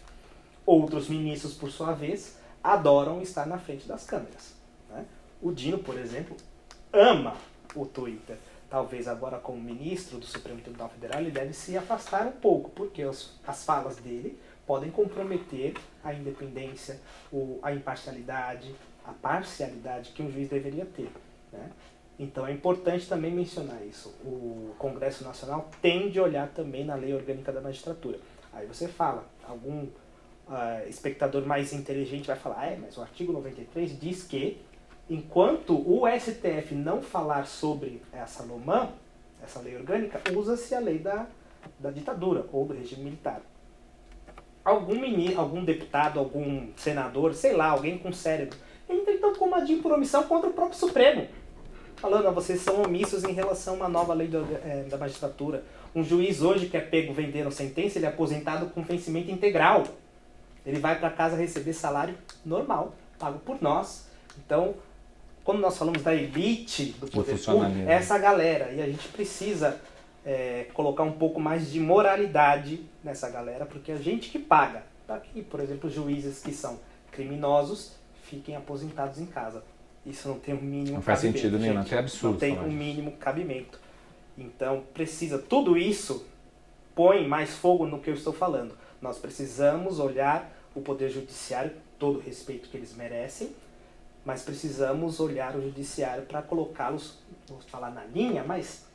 Outros ministros, por sua vez, adoram estar na frente das câmeras, né? O Dino, por exemplo, ama o Twitter. Talvez agora, como ministro do Supremo Tribunal Federal, ele deve se afastar um pouco, porque as falas dele podem comprometer a independência, a imparcialidade, a parcialidade que um juiz deveria ter, né? Então é importante também mencionar isso. O Congresso Nacional tem de olhar também na Lei Orgânica da Magistratura. Aí você fala, algum espectador mais inteligente vai falar, mas o artigo 93 diz que enquanto o STF não falar sobre essa LOMAN, essa lei orgânica, usa-se a lei da ditadura ou do regime militar. Algum deputado, algum senador, sei lá, alguém com cérebro, entra então com uma de impromissão contra o próprio Supremo, falando, vocês são omissos em relação a uma nova lei da magistratura. Um juiz hoje que é pego vendendo sentença, ele é aposentado com vencimento integral. Ele vai para casa receber salário normal, pago por nós. Então, quando nós falamos da elite do poder público, é essa galera. E a gente precisa colocar um pouco mais de moralidade nessa galera, porque a gente que paga para que, por exemplo, juízes que são criminosos fiquem aposentados em casa. Isso não tem um mínimo cabimento. Não faz sentido nenhum, até absurdo. Não tem um mínimo cabimento. Então, tudo isso põe mais fogo no que eu estou falando. Nós precisamos olhar o Poder Judiciário, todo o respeito que eles merecem, mas precisamos olhar o judiciário para colocá-los, vou falar na linha, mas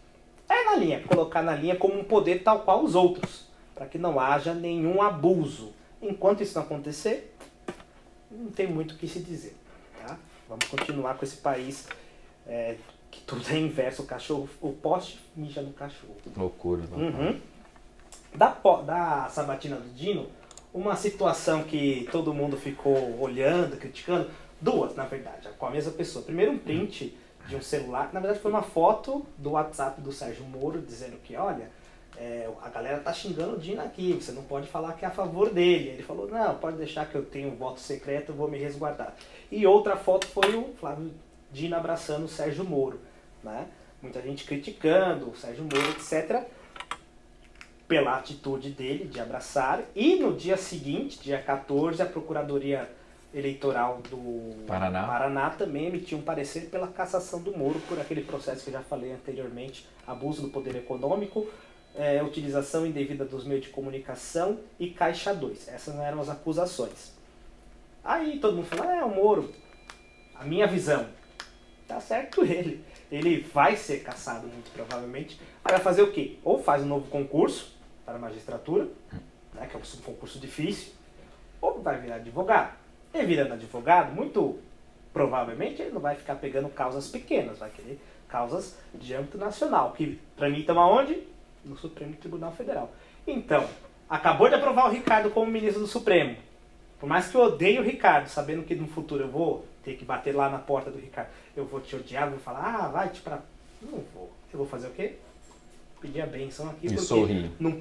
é na linha, colocar na linha como um poder tal qual os outros, para que não haja nenhum abuso. Enquanto isso não acontecer, não tem muito o que se dizer. Tá? Vamos continuar com esse país que tudo é inverso, o poste mija no cachorro. Loucura. Uhum. Da sabatina do Dino, uma situação que todo mundo ficou olhando, criticando, duas, na verdade, com a mesma pessoa. Primeiro, um print de um celular, na verdade foi uma foto do WhatsApp do Sérgio Moro, dizendo que, olha, a galera tá xingando o Dino aqui, você não pode falar que é a favor dele. Ele falou, não, pode deixar que eu tenho um voto secreto, eu vou me resguardar. E outra foto foi o Flávio Dino abraçando o Sérgio Moro, né? Muita gente criticando o Sérgio Moro, etc., pela atitude dele de abraçar. E no dia seguinte, dia 14, a Procuradoria Eleitoral do Paraná também emitiu um parecer pela cassação do Moro por aquele processo que eu já falei anteriormente, abuso do poder econômico, utilização indevida dos meios de comunicação e Caixa 2. Essas eram as acusações. Aí todo mundo fala, o Moro, a minha visão, tá certo ele. Ele vai ser cassado muito provavelmente. Aí vai fazer o quê? Ou faz um novo concurso para a magistratura, né, que é um concurso difícil, ou vai virar advogado. E virando advogado, muito provavelmente ele não vai ficar pegando causas pequenas, vai querer causas de âmbito nacional, que tramitam aonde? No Supremo Tribunal Federal. Então, acabou de aprovar o Ricardo como ministro do Supremo. Por mais que eu odeie o Ricardo, sabendo que no futuro eu vou ter que bater lá na porta do Ricardo, eu vou te odiar, vou falar, vai-te pra... Não vou. Eu vou fazer o quê? Pedir a bênção aqui, porque num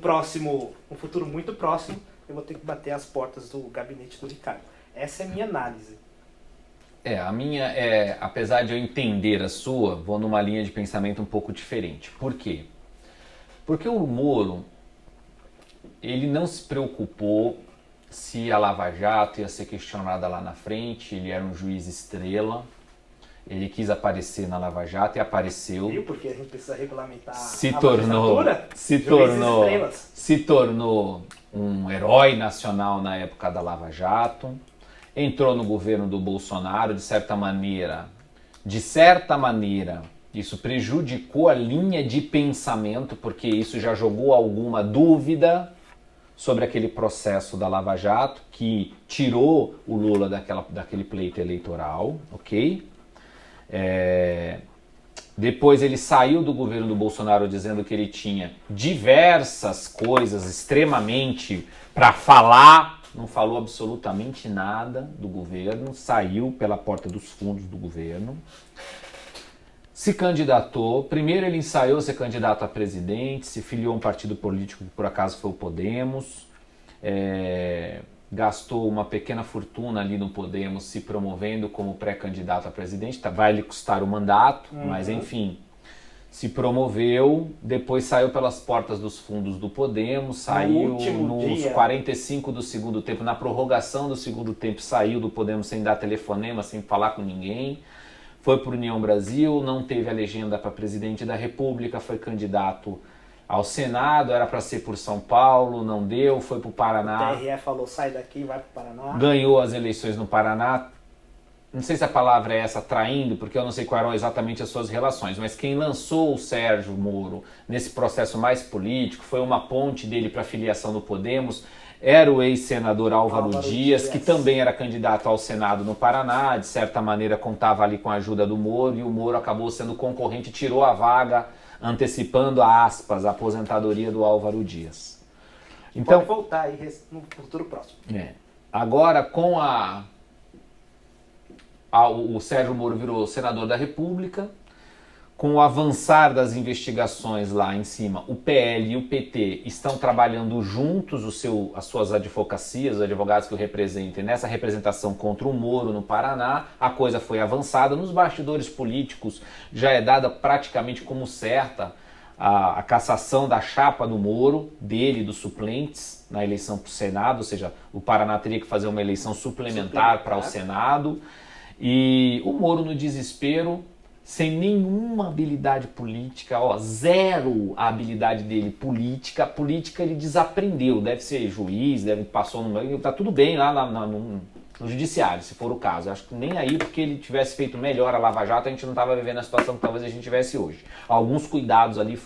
futuro muito próximo, eu vou ter que bater as portas do gabinete do Ricardo. Essa é a minha análise. A minha apesar de eu entender a sua, vou numa linha de pensamento um pouco diferente. Por quê? Porque o Moro, ele não se preocupou se a Lava Jato ia ser questionada lá na frente, ele era um juiz estrela, ele quis aparecer na Lava Jato e apareceu. Viu? Porque a gente precisa regulamentar se tornou um herói nacional na época da Lava Jato, entrou no governo do Bolsonaro, de certa maneira, isso prejudicou a linha de pensamento, porque isso já jogou alguma dúvida sobre aquele processo da Lava Jato, que tirou o Lula daquele pleito eleitoral, ok? Depois ele saiu do governo do Bolsonaro dizendo que ele tinha diversas coisas extremamente para falar, não falou absolutamente nada do governo, saiu pela porta dos fundos do governo. Se candidatou, primeiro ele ensaiou ser candidato a presidente, se filiou a um partido político que por acaso foi o Podemos, gastou uma pequena fortuna ali no Podemos se promovendo como pré-candidato a presidente, vai lhe custar o mandato, mas enfim, se promoveu, depois saiu pelas portas dos fundos do Podemos, saiu nos 45 do segundo tempo, na prorrogação do segundo tempo, saiu do Podemos sem dar telefonema, sem falar com ninguém. Foi para o União Brasil, não teve a legenda para presidente da República, foi candidato ao Senado, era para ser por São Paulo, não deu, foi para o Paraná. O TRE falou, sai daqui, vai para o Paraná. Ganhou as eleições no Paraná. Não sei se a palavra é essa, traindo, porque eu não sei quais eram exatamente as suas relações, mas quem lançou o Sérgio Moro nesse processo mais político, foi uma ponte dele para a filiação no Podemos, era o ex-senador Álvaro Dias, que também era candidato ao Senado no Paraná, de certa maneira contava ali com a ajuda do Moro, e o Moro acabou sendo concorrente, tirou a vaga, antecipando a aposentadoria do Álvaro Dias. Então, pode voltar aí no futuro próximo. Agora, com o Sérgio Moro virou senador da República, com o avançar das investigações lá em cima, o PL e o PT estão trabalhando juntos as suas advocacias, os advogados que o representem nessa representação contra o Moro no Paraná. A coisa foi avançada. Nos bastidores políticos já é dada praticamente como certa a cassação da chapa do Moro, dele e dos suplentes, na eleição para o Senado, ou seja, o Paraná teria que fazer uma eleição suplementar para o Senado. E o Moro, no desespero, sem nenhuma habilidade política, zero a habilidade dele política. Política ele desaprendeu, deve ser juiz, passou no... Tá tudo bem lá no judiciário, se for o caso. Eu acho que nem aí, porque ele tivesse feito melhor a Lava Jato, a gente não estava vivendo a situação que talvez a gente tivesse hoje. Alguns cuidados ali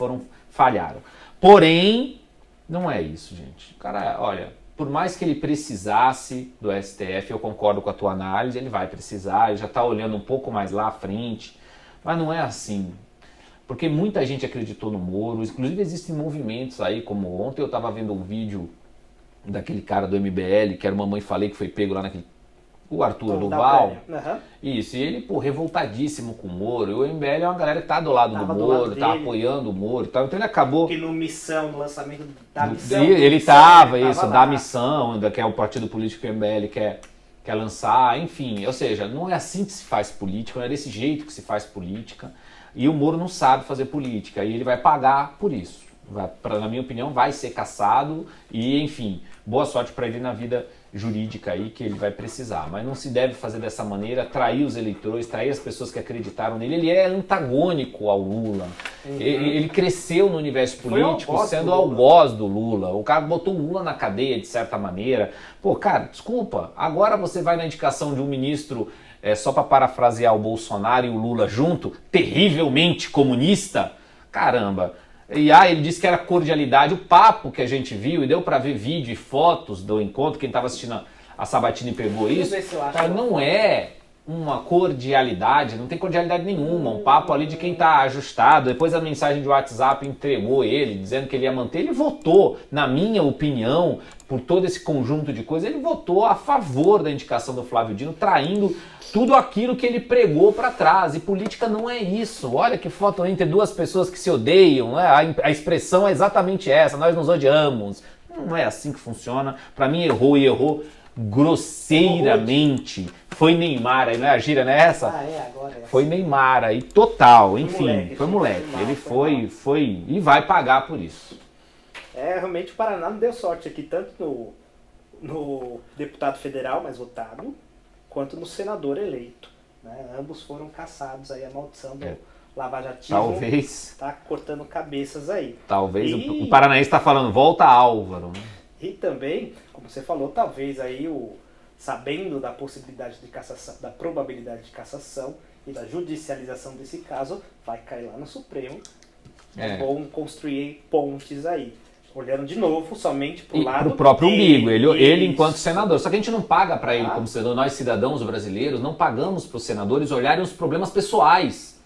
falharam. Porém, não é isso, gente. Cara, olha, por mais que ele precisasse do STF, eu concordo com a tua análise, ele vai precisar, ele já está olhando um pouco mais lá à frente, mas não é assim. Porque muita gente acreditou no Moro, inclusive existem movimentos aí, como ontem eu estava vendo um vídeo daquele cara do MBL, que era uma mãe falei que foi pego lá naquele... O Arthur Duval. Uhum. Isso, e ele, pô, revoltadíssimo com o Moro. E o MBL é uma galera que tá do lado do Moro, tá apoiando o Moro e tal. Então ele acabou... Que no Missão, no lançamento da Missão... Ele tava da Missão, que é o partido político que o MBL quer lançar, enfim. Ou seja, não é assim que se faz política, não é desse jeito que se faz política. E o Moro não sabe fazer política, e ele vai pagar por isso. Na minha opinião, vai ser cassado e, enfim, boa sorte para ele na vida jurídica aí que ele vai precisar. Mas não se deve fazer dessa maneira, trair os eleitores, trair as pessoas que acreditaram nele. Ele é antagônico ao Lula. Uhum. Ele cresceu no universo político sendo algoz do Lula. O cara botou o Lula na cadeia, de certa maneira. Pô, cara, desculpa, agora você vai na indicação de um ministro... só para parafrasear o Bolsonaro e o Lula junto, terrivelmente comunista, caramba. E ele disse que era cordialidade. O papo que a gente viu, e deu para ver vídeo e fotos do encontro, quem estava assistindo a Sabatini pegou isso, cara, não é uma cordialidade, não tem cordialidade nenhuma, um papo ali de quem está ajustado. Depois a mensagem de WhatsApp entregou ele, dizendo que ele ia manter, ele votou, na minha opinião, por todo esse conjunto de coisas, ele votou a favor da indicação do Flávio Dino, traindo tudo aquilo que ele pregou para trás. E política não é isso. Olha que foto entre duas pessoas que se odeiam, né? A expressão é exatamente essa, nós nos odiamos. Não é assim que funciona. Para mim errou e errou grosseiramente. Foi Neymar aí, não é a gíria, não é essa? Agora é. Foi Neymar aí, total, enfim, foi moleque. Ele foi e vai pagar por isso. Realmente o Paraná não deu sorte aqui, tanto no deputado federal mais votado, quanto no senador eleito. Né? Ambos foram caçados aí, a maldição do lavajatismo. Talvez. Tá cortando cabeças aí. Talvez o paranaense está falando, volta Álvaro. Né? E também, como você falou, talvez aí sabendo da possibilidade de cassação, da probabilidade de cassação e da judicialização desse caso, vai cair lá no Supremo. É bom construir pontes aí. Olhando de novo somente pro lado pro próprio umbigo, ele enquanto senador. Só que a gente não paga para ele como senador, nós cidadãos brasileiros não pagamos para os senadores olharem os problemas pessoais.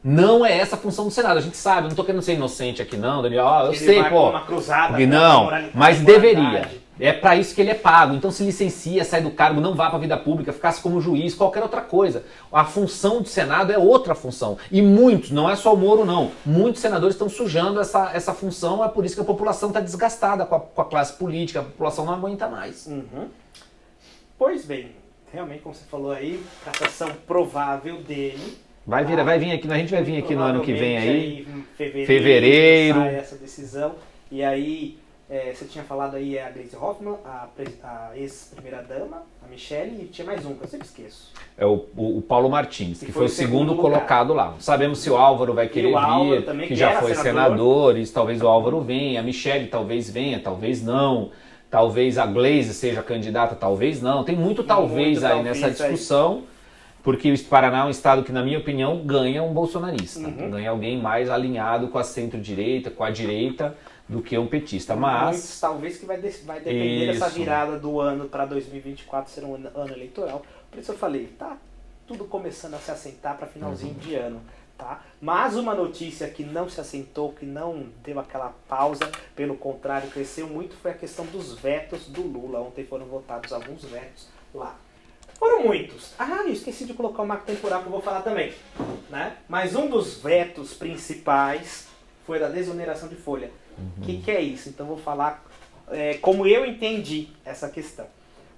Não é essa a função do Senado, a gente sabe, eu não estou querendo ser inocente aqui não, Daniel, eu sei, pô. Uma cruzada, não, mas deveria. É para isso que ele é pago. Então se licencia, sai do cargo, não vá para a vida pública, ficasse como juiz, qualquer outra coisa. A função do Senado é outra função. E muitos, não é só o Moro não, muitos senadores estão sujando essa função, é por isso que a população está desgastada com a classe política, a população não aguenta mais. Uhum. Pois bem, realmente como você falou aí, cassação provável dele. Vai vir aqui, a gente vai vir aqui no ano que vem aí, fevereiro. Sai essa decisão, e aí... você tinha falado aí a Gleisi Hoffmann, a ex-primeira-dama, a Michelle, e tinha mais um que eu sempre esqueço. É o Paulo Martins, que foi o segundo colocado lá. Não sabemos se o Álvaro vai querer vir, que já foi senador, e talvez o Álvaro venha, a Michelle talvez venha, talvez não. Talvez a Gleisi seja candidata, talvez não. Tem muito talvez aí nessa discussão, porque o Paraná é um estado que, na minha opinião, ganha um bolsonarista. Ganha alguém mais alinhado com a centro-direita, com a direita, do que um petista, mas... Muitos, talvez que vai depender dessa virada do ano para 2024 ser um ano eleitoral. Por isso eu falei, tá tudo começando a se assentar para finalzinho de ano, tá? Mas uma notícia que não se assentou, que não deu aquela pausa, pelo contrário, cresceu muito, foi a questão dos vetos do Lula. Ontem foram votados alguns vetos lá. Foram muitos. Eu esqueci de colocar o marco temporal que eu vou falar também, né? Mas um dos vetos principais foi da desoneração de folha. O que é isso? Então eu vou falar como eu entendi essa questão.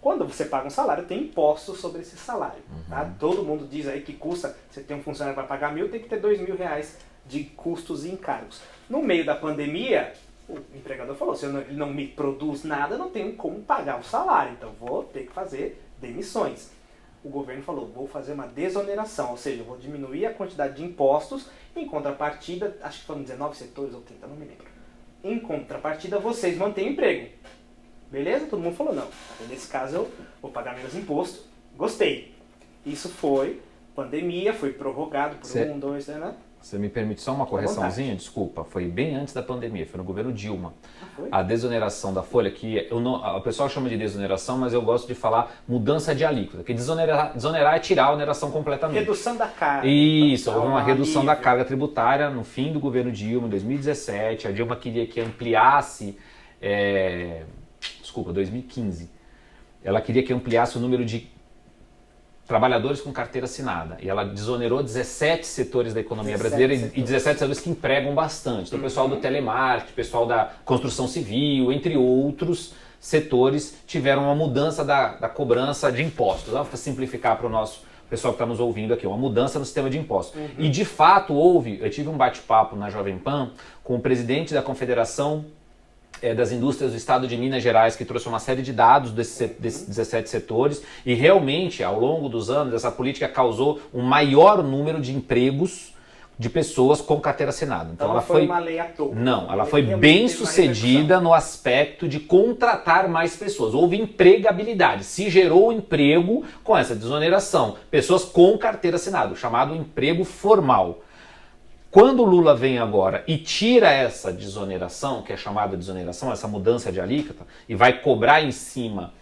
Quando você paga um salário, tem impostos sobre esse salário. Tá? Todo mundo diz aí que custa, você tem um funcionário para pagar 1.000, tem que ter 2.000 reais de custos e encargos. No meio da pandemia, o empregador falou, se ele não me produz nada, eu não tenho como pagar o salário, então vou ter que fazer demissões. O governo falou, vou fazer uma desoneração, ou seja, vou diminuir a quantidade de impostos, em contrapartida, acho que foram 19 setores ou 30, não me lembro. Em contrapartida, vocês mantêm o emprego. Beleza? Todo mundo falou, não. Nesse caso, eu vou pagar menos imposto Gostei. Isso foi pandemia, foi prorrogado por 1, 2, né? Você me permite só uma correçãozinha? Desculpa, foi bem antes da pandemia, foi no governo Dilma. Foi? A desoneração da folha, que o pessoal chama de desoneração, mas eu gosto de falar mudança de alíquota, porque desonerar é tirar a oneração completamente. Redução da carga. Isso, Então, houve uma redução alívio. da carga tributária no fim do governo Dilma, em 2017. A Dilma queria que ampliasse, 2015. Ela queria que ampliasse o número de trabalhadores com carteira assinada. E ela desonerou 17 setores da economia brasileira e 17 setores que empregam bastante. Então, o pessoal do telemarketing, o pessoal da construção civil, entre outros setores, tiveram uma mudança da cobrança de impostos. Vamos simplificar para o nosso pessoal que está nos ouvindo aqui, uma mudança no sistema de impostos. E, de fato, eu tive um bate-papo na Jovem Pan com o presidente da Confederação das indústrias do estado de Minas Gerais, que trouxe uma série de dados desses 17 setores, e realmente, ao longo dos anos, essa política causou um maior número de empregos de pessoas com carteira assinada. Então ela foi uma lei à toa. Não, ela foi bem sucedida no aspecto de contratar mais pessoas. Houve empregabilidade, se gerou emprego com essa desoneração. Pessoas com carteira assinada, o chamado emprego formal. Quando o Lula vem agora e tira essa desoneração, que é chamada desoneração, essa mudança de alíquota, e vai cobrar em cima,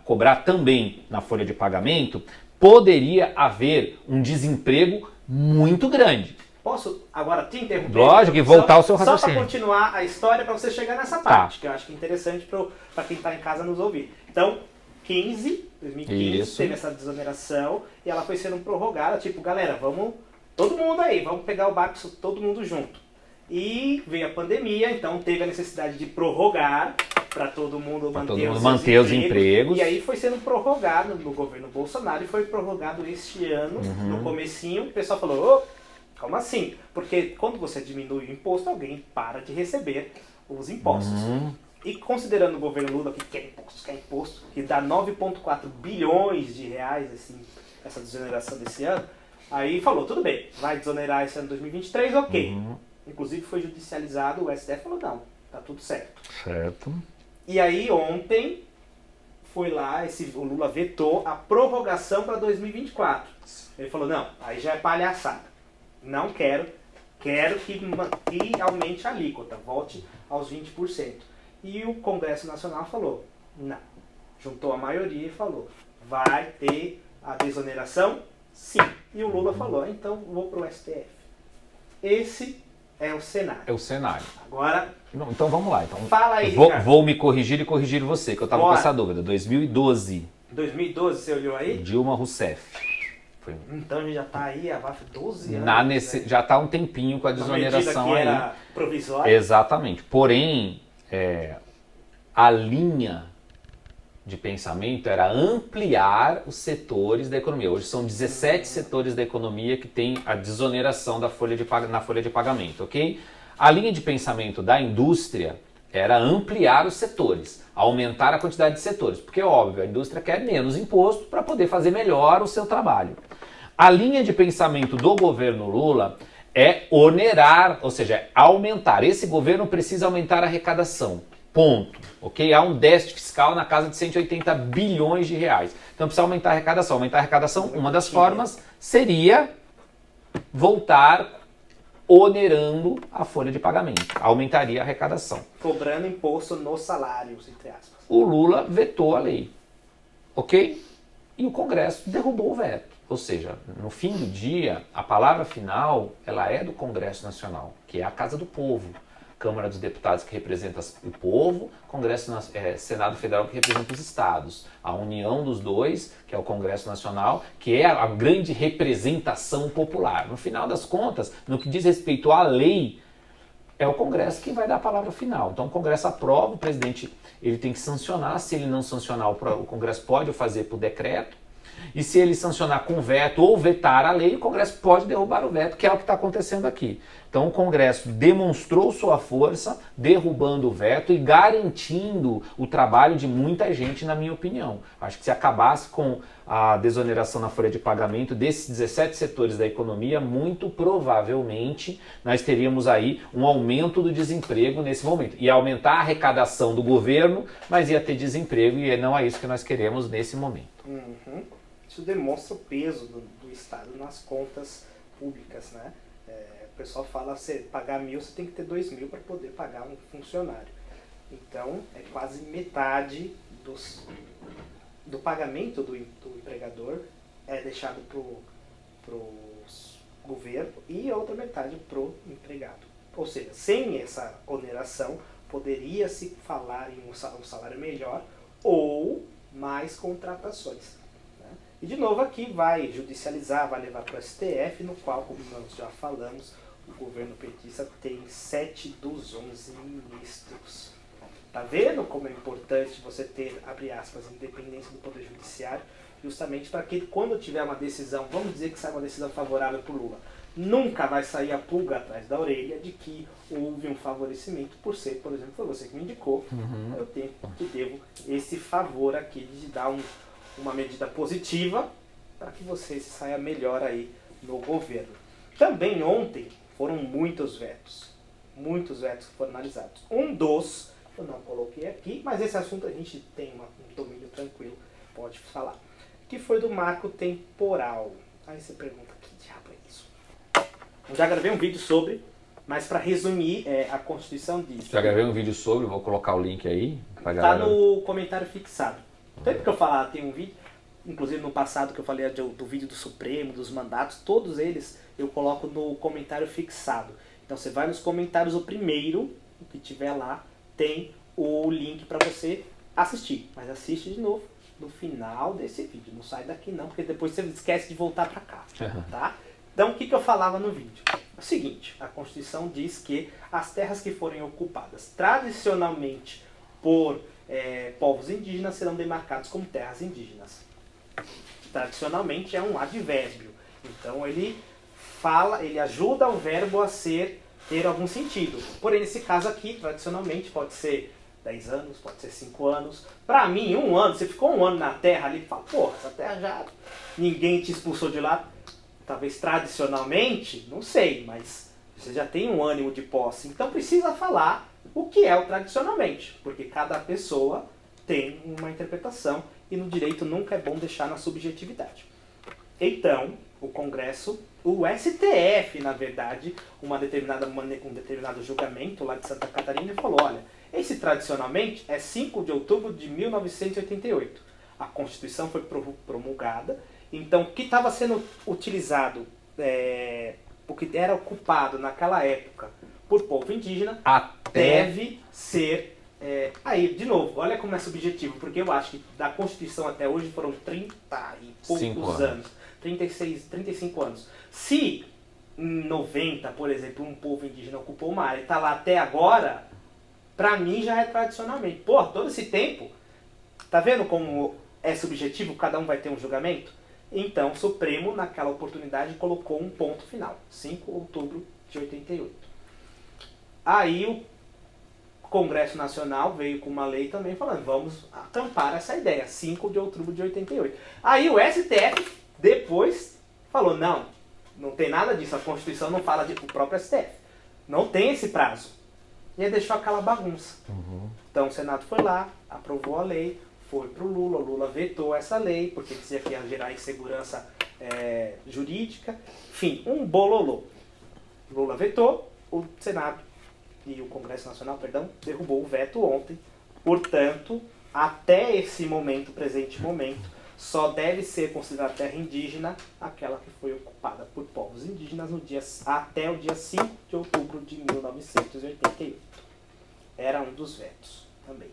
cobrar também na folha de pagamento, poderia haver um desemprego muito grande. Posso agora te interromper? Lógico, e voltar ao seu raciocínio. Só para continuar a história, para você chegar nessa parte, que eu acho que é interessante para quem está em casa nos ouvir. Então, 2015, Isso. teve essa desoneração e ela foi sendo prorrogada, tipo, galera, vamos... Todo mundo aí, vamos pegar o barco todo mundo junto. E veio a pandemia, então teve a necessidade de prorrogar para todo mundo manter os empregos. E aí foi sendo prorrogado no governo Bolsonaro e foi prorrogado este ano, no comecinho. O pessoal falou, como assim? Porque quando você diminui o imposto, alguém para de receber os impostos. E considerando o governo Lula que quer imposto, que dá 9,4 bilhões de reais, assim, essa desoneração desse ano, aí falou, tudo bem, vai desonerar esse ano 2023, ok. Inclusive foi judicializado, o STF falou, não, tá tudo certo. Certo. E aí ontem foi lá, o Lula vetou a prorrogação para 2024. Ele falou, não, aí já é palhaçada. Não quero que aumente a alíquota, volte aos 20%. E o Congresso Nacional falou, não. Juntou a maioria e falou, vai ter a desoneração? Sim. E o Lula falou, então vou para o STF. Esse é o cenário. É o cenário. Agora... Não, então vamos lá. Então, fala aí, Ricardo. Vou me corrigir e corrigir você, que eu estava com essa dúvida. 2012. 2012, você olhou aí? Dilma Rousseff. Então já está aí há 12 anos. Já está há um tempinho com a desoneração que aí. Era provisória. Exatamente. Porém, a linha de pensamento era ampliar os setores da economia. Hoje são 17 setores da economia que tem a desoneração na folha de pagamento, ok? A linha de pensamento da indústria era ampliar os setores, aumentar a quantidade de setores, porque, óbvio, a indústria quer menos imposto para poder fazer melhor o seu trabalho. A linha de pensamento do governo Lula é onerar, ou seja, aumentar. Esse governo precisa aumentar a arrecadação. Ponto. Ok? Há um déficit fiscal na casa de 180 bilhões de reais. Então precisa aumentar a arrecadação. Aumentar a arrecadação, uma das formas seria voltar onerando a folha de pagamento. Aumentaria a arrecadação. Cobrando imposto nos salários, entre aspas. O Lula vetou a lei. Ok? E o Congresso derrubou o veto. Ou seja, no fim do dia, a palavra final ela é do Congresso Nacional, que é a Casa do Povo. Câmara dos Deputados, que representa o povo, Senado Federal, que representa os estados. A união dos dois, que é o Congresso Nacional, que é a grande representação popular. No final das contas, no que diz respeito à lei, é o Congresso quem vai dar a palavra final. Então o Congresso aprova, o presidente ele tem que sancionar. Se ele não sancionar, o Congresso pode fazer por decreto. E se ele sancionar com veto ou vetar a lei, o Congresso pode derrubar o veto, que é o que está acontecendo aqui. Então o Congresso demonstrou sua força, derrubando o veto e garantindo o trabalho de muita gente, na minha opinião. Acho que se acabasse com a desoneração na folha de pagamento desses 17 setores da economia, muito provavelmente nós teríamos aí um aumento do desemprego nesse momento. Ia aumentar a arrecadação do governo, mas ia ter desemprego e não é isso que nós queremos nesse momento. Isso demonstra o peso do Estado nas contas públicas, né? O pessoal fala, você pagar 1.000, você tem que ter 2.000 para poder pagar um funcionário. Então, é quase metade do pagamento do empregador é deixado para o governo e a outra metade para o empregado. Ou seja, sem essa oneração, poderia-se falar em um salário melhor ou mais contratações. Né? E de novo aqui vai judicializar, vai levar para o STF, no qual, como nós já falamos, o governo petista tem 7 dos 11 ministros. Tá vendo como é importante você ter, abre aspas, independência do Poder Judiciário, justamente para que quando tiver uma decisão, vamos dizer que sai uma decisão favorável para o Lula, nunca vai sair a pulga atrás da orelha de que houve um favorecimento por ser, por exemplo, foi você que me indicou, eu devo esse favor aqui de dar uma medida positiva para que você saia melhor aí no governo. Também ontem foram muitos vetos que foram analisados. Um dos, eu não coloquei aqui, mas esse assunto a gente tem um domínio tranquilo, pode falar, que foi do marco temporal. Aí você pergunta, que diabo é isso? Eu já gravei um vídeo sobre, mas para resumir, a Constituição diz... Já gravei um vídeo sobre, vou colocar o link aí. Está no comentário fixado. Sempre que eu falar, tem um vídeo, inclusive no passado que eu falei do vídeo do Supremo, dos mandatos, todos eles eu coloco no comentário fixado. Então você vai nos comentários, o primeiro, o que tiver lá, tem o link para você assistir. Mas assiste de novo no final desse vídeo. Não sai daqui não, porque depois você esquece de voltar para cá. Tá? Então o que eu falava no vídeo? É o seguinte, a Constituição diz que as terras que forem ocupadas tradicionalmente por povos indígenas serão demarcadas como terras indígenas. Tradicionalmente é um advérbio. Então ele ajuda o verbo a ter algum sentido. Porém, nesse caso aqui, tradicionalmente, pode ser 10 anos, pode ser 5 anos. Para mim, 1 ano, você ficou 1 ano na terra ali e fala, porra, essa terra já ninguém te expulsou de lá. Talvez tradicionalmente, não sei, mas você já tem um ânimo de posse. Então precisa falar o que é o tradicionalmente, porque cada pessoa tem uma interpretação e no direito nunca é bom deixar na subjetividade. Então, o Congresso, o STF, na verdade, um determinado julgamento lá de Santa Catarina falou, olha, esse tradicionalmente é 5 de outubro de 1988. A Constituição foi promulgada, então o que estava sendo utilizado, o que era ocupado naquela época por povo indígena, deve ser... aí, de novo, olha como é subjetivo, porque eu acho que da Constituição até hoje foram 30 e poucos anos. 35 anos. Se em 90, por exemplo, um povo indígena ocupou uma área e está lá até agora, para mim já é tradicionalmente. Pô, todo esse tempo, tá vendo como é subjetivo, cada um vai ter um julgamento? Então, o Supremo, naquela oportunidade, colocou um ponto final, 5 de outubro de 88. Aí o Congresso Nacional veio com uma lei também falando, vamos acampar essa ideia, 5 de outubro de 88. Aí o STF depois falou, não tem nada disso, a Constituição não fala o próprio STF. Não tem esse prazo. E aí deixou aquela bagunça. Então o Senado foi lá, aprovou a lei, foi pro Lula, o Lula vetou essa lei, porque dizia que ia gerar insegurança jurídica. Enfim, um bololô. Lula vetou, o Senado e o Congresso Nacional, derrubou o veto ontem. Portanto, até esse momento, presente momento, só deve ser considerada terra indígena aquela que foi ocupada por povos indígenas até o dia 5 de outubro de 1988. Era um dos vetos também.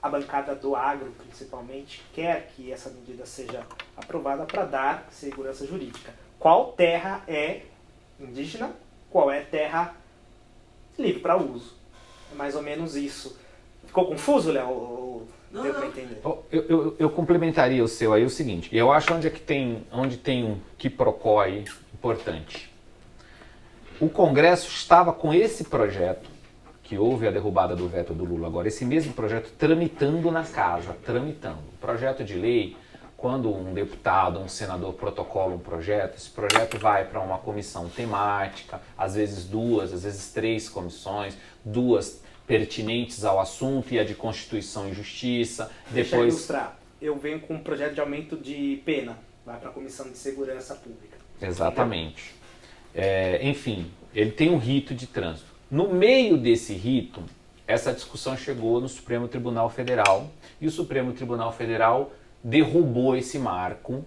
A bancada do agro, principalmente, quer que essa medida seja aprovada para dar segurança jurídica. Qual terra é indígena? Qual é terra livre para uso? É mais ou menos isso. Ficou confuso, Léo? Deu para entender? Eu complementaria o seu aí o seguinte, eu acho onde tem um quiprocó aí importante. O Congresso estava com esse projeto, que houve a derrubada do veto do Lula agora, esse mesmo projeto tramitando na casa, O projeto de lei, quando um deputado, um senador protocola um projeto, esse projeto vai para uma comissão temática, às vezes 2, às vezes 3 comissões, 2 pertinentes ao assunto e a de Constituição e Justiça. Deixa eu ilustrar. Eu venho com um projeto de aumento de pena vai para a Comissão de Segurança Pública. Exatamente. Enfim, ele tem um rito de trânsito. No meio desse rito, essa discussão chegou no Supremo Tribunal Federal e o Supremo Tribunal Federal derrubou esse marco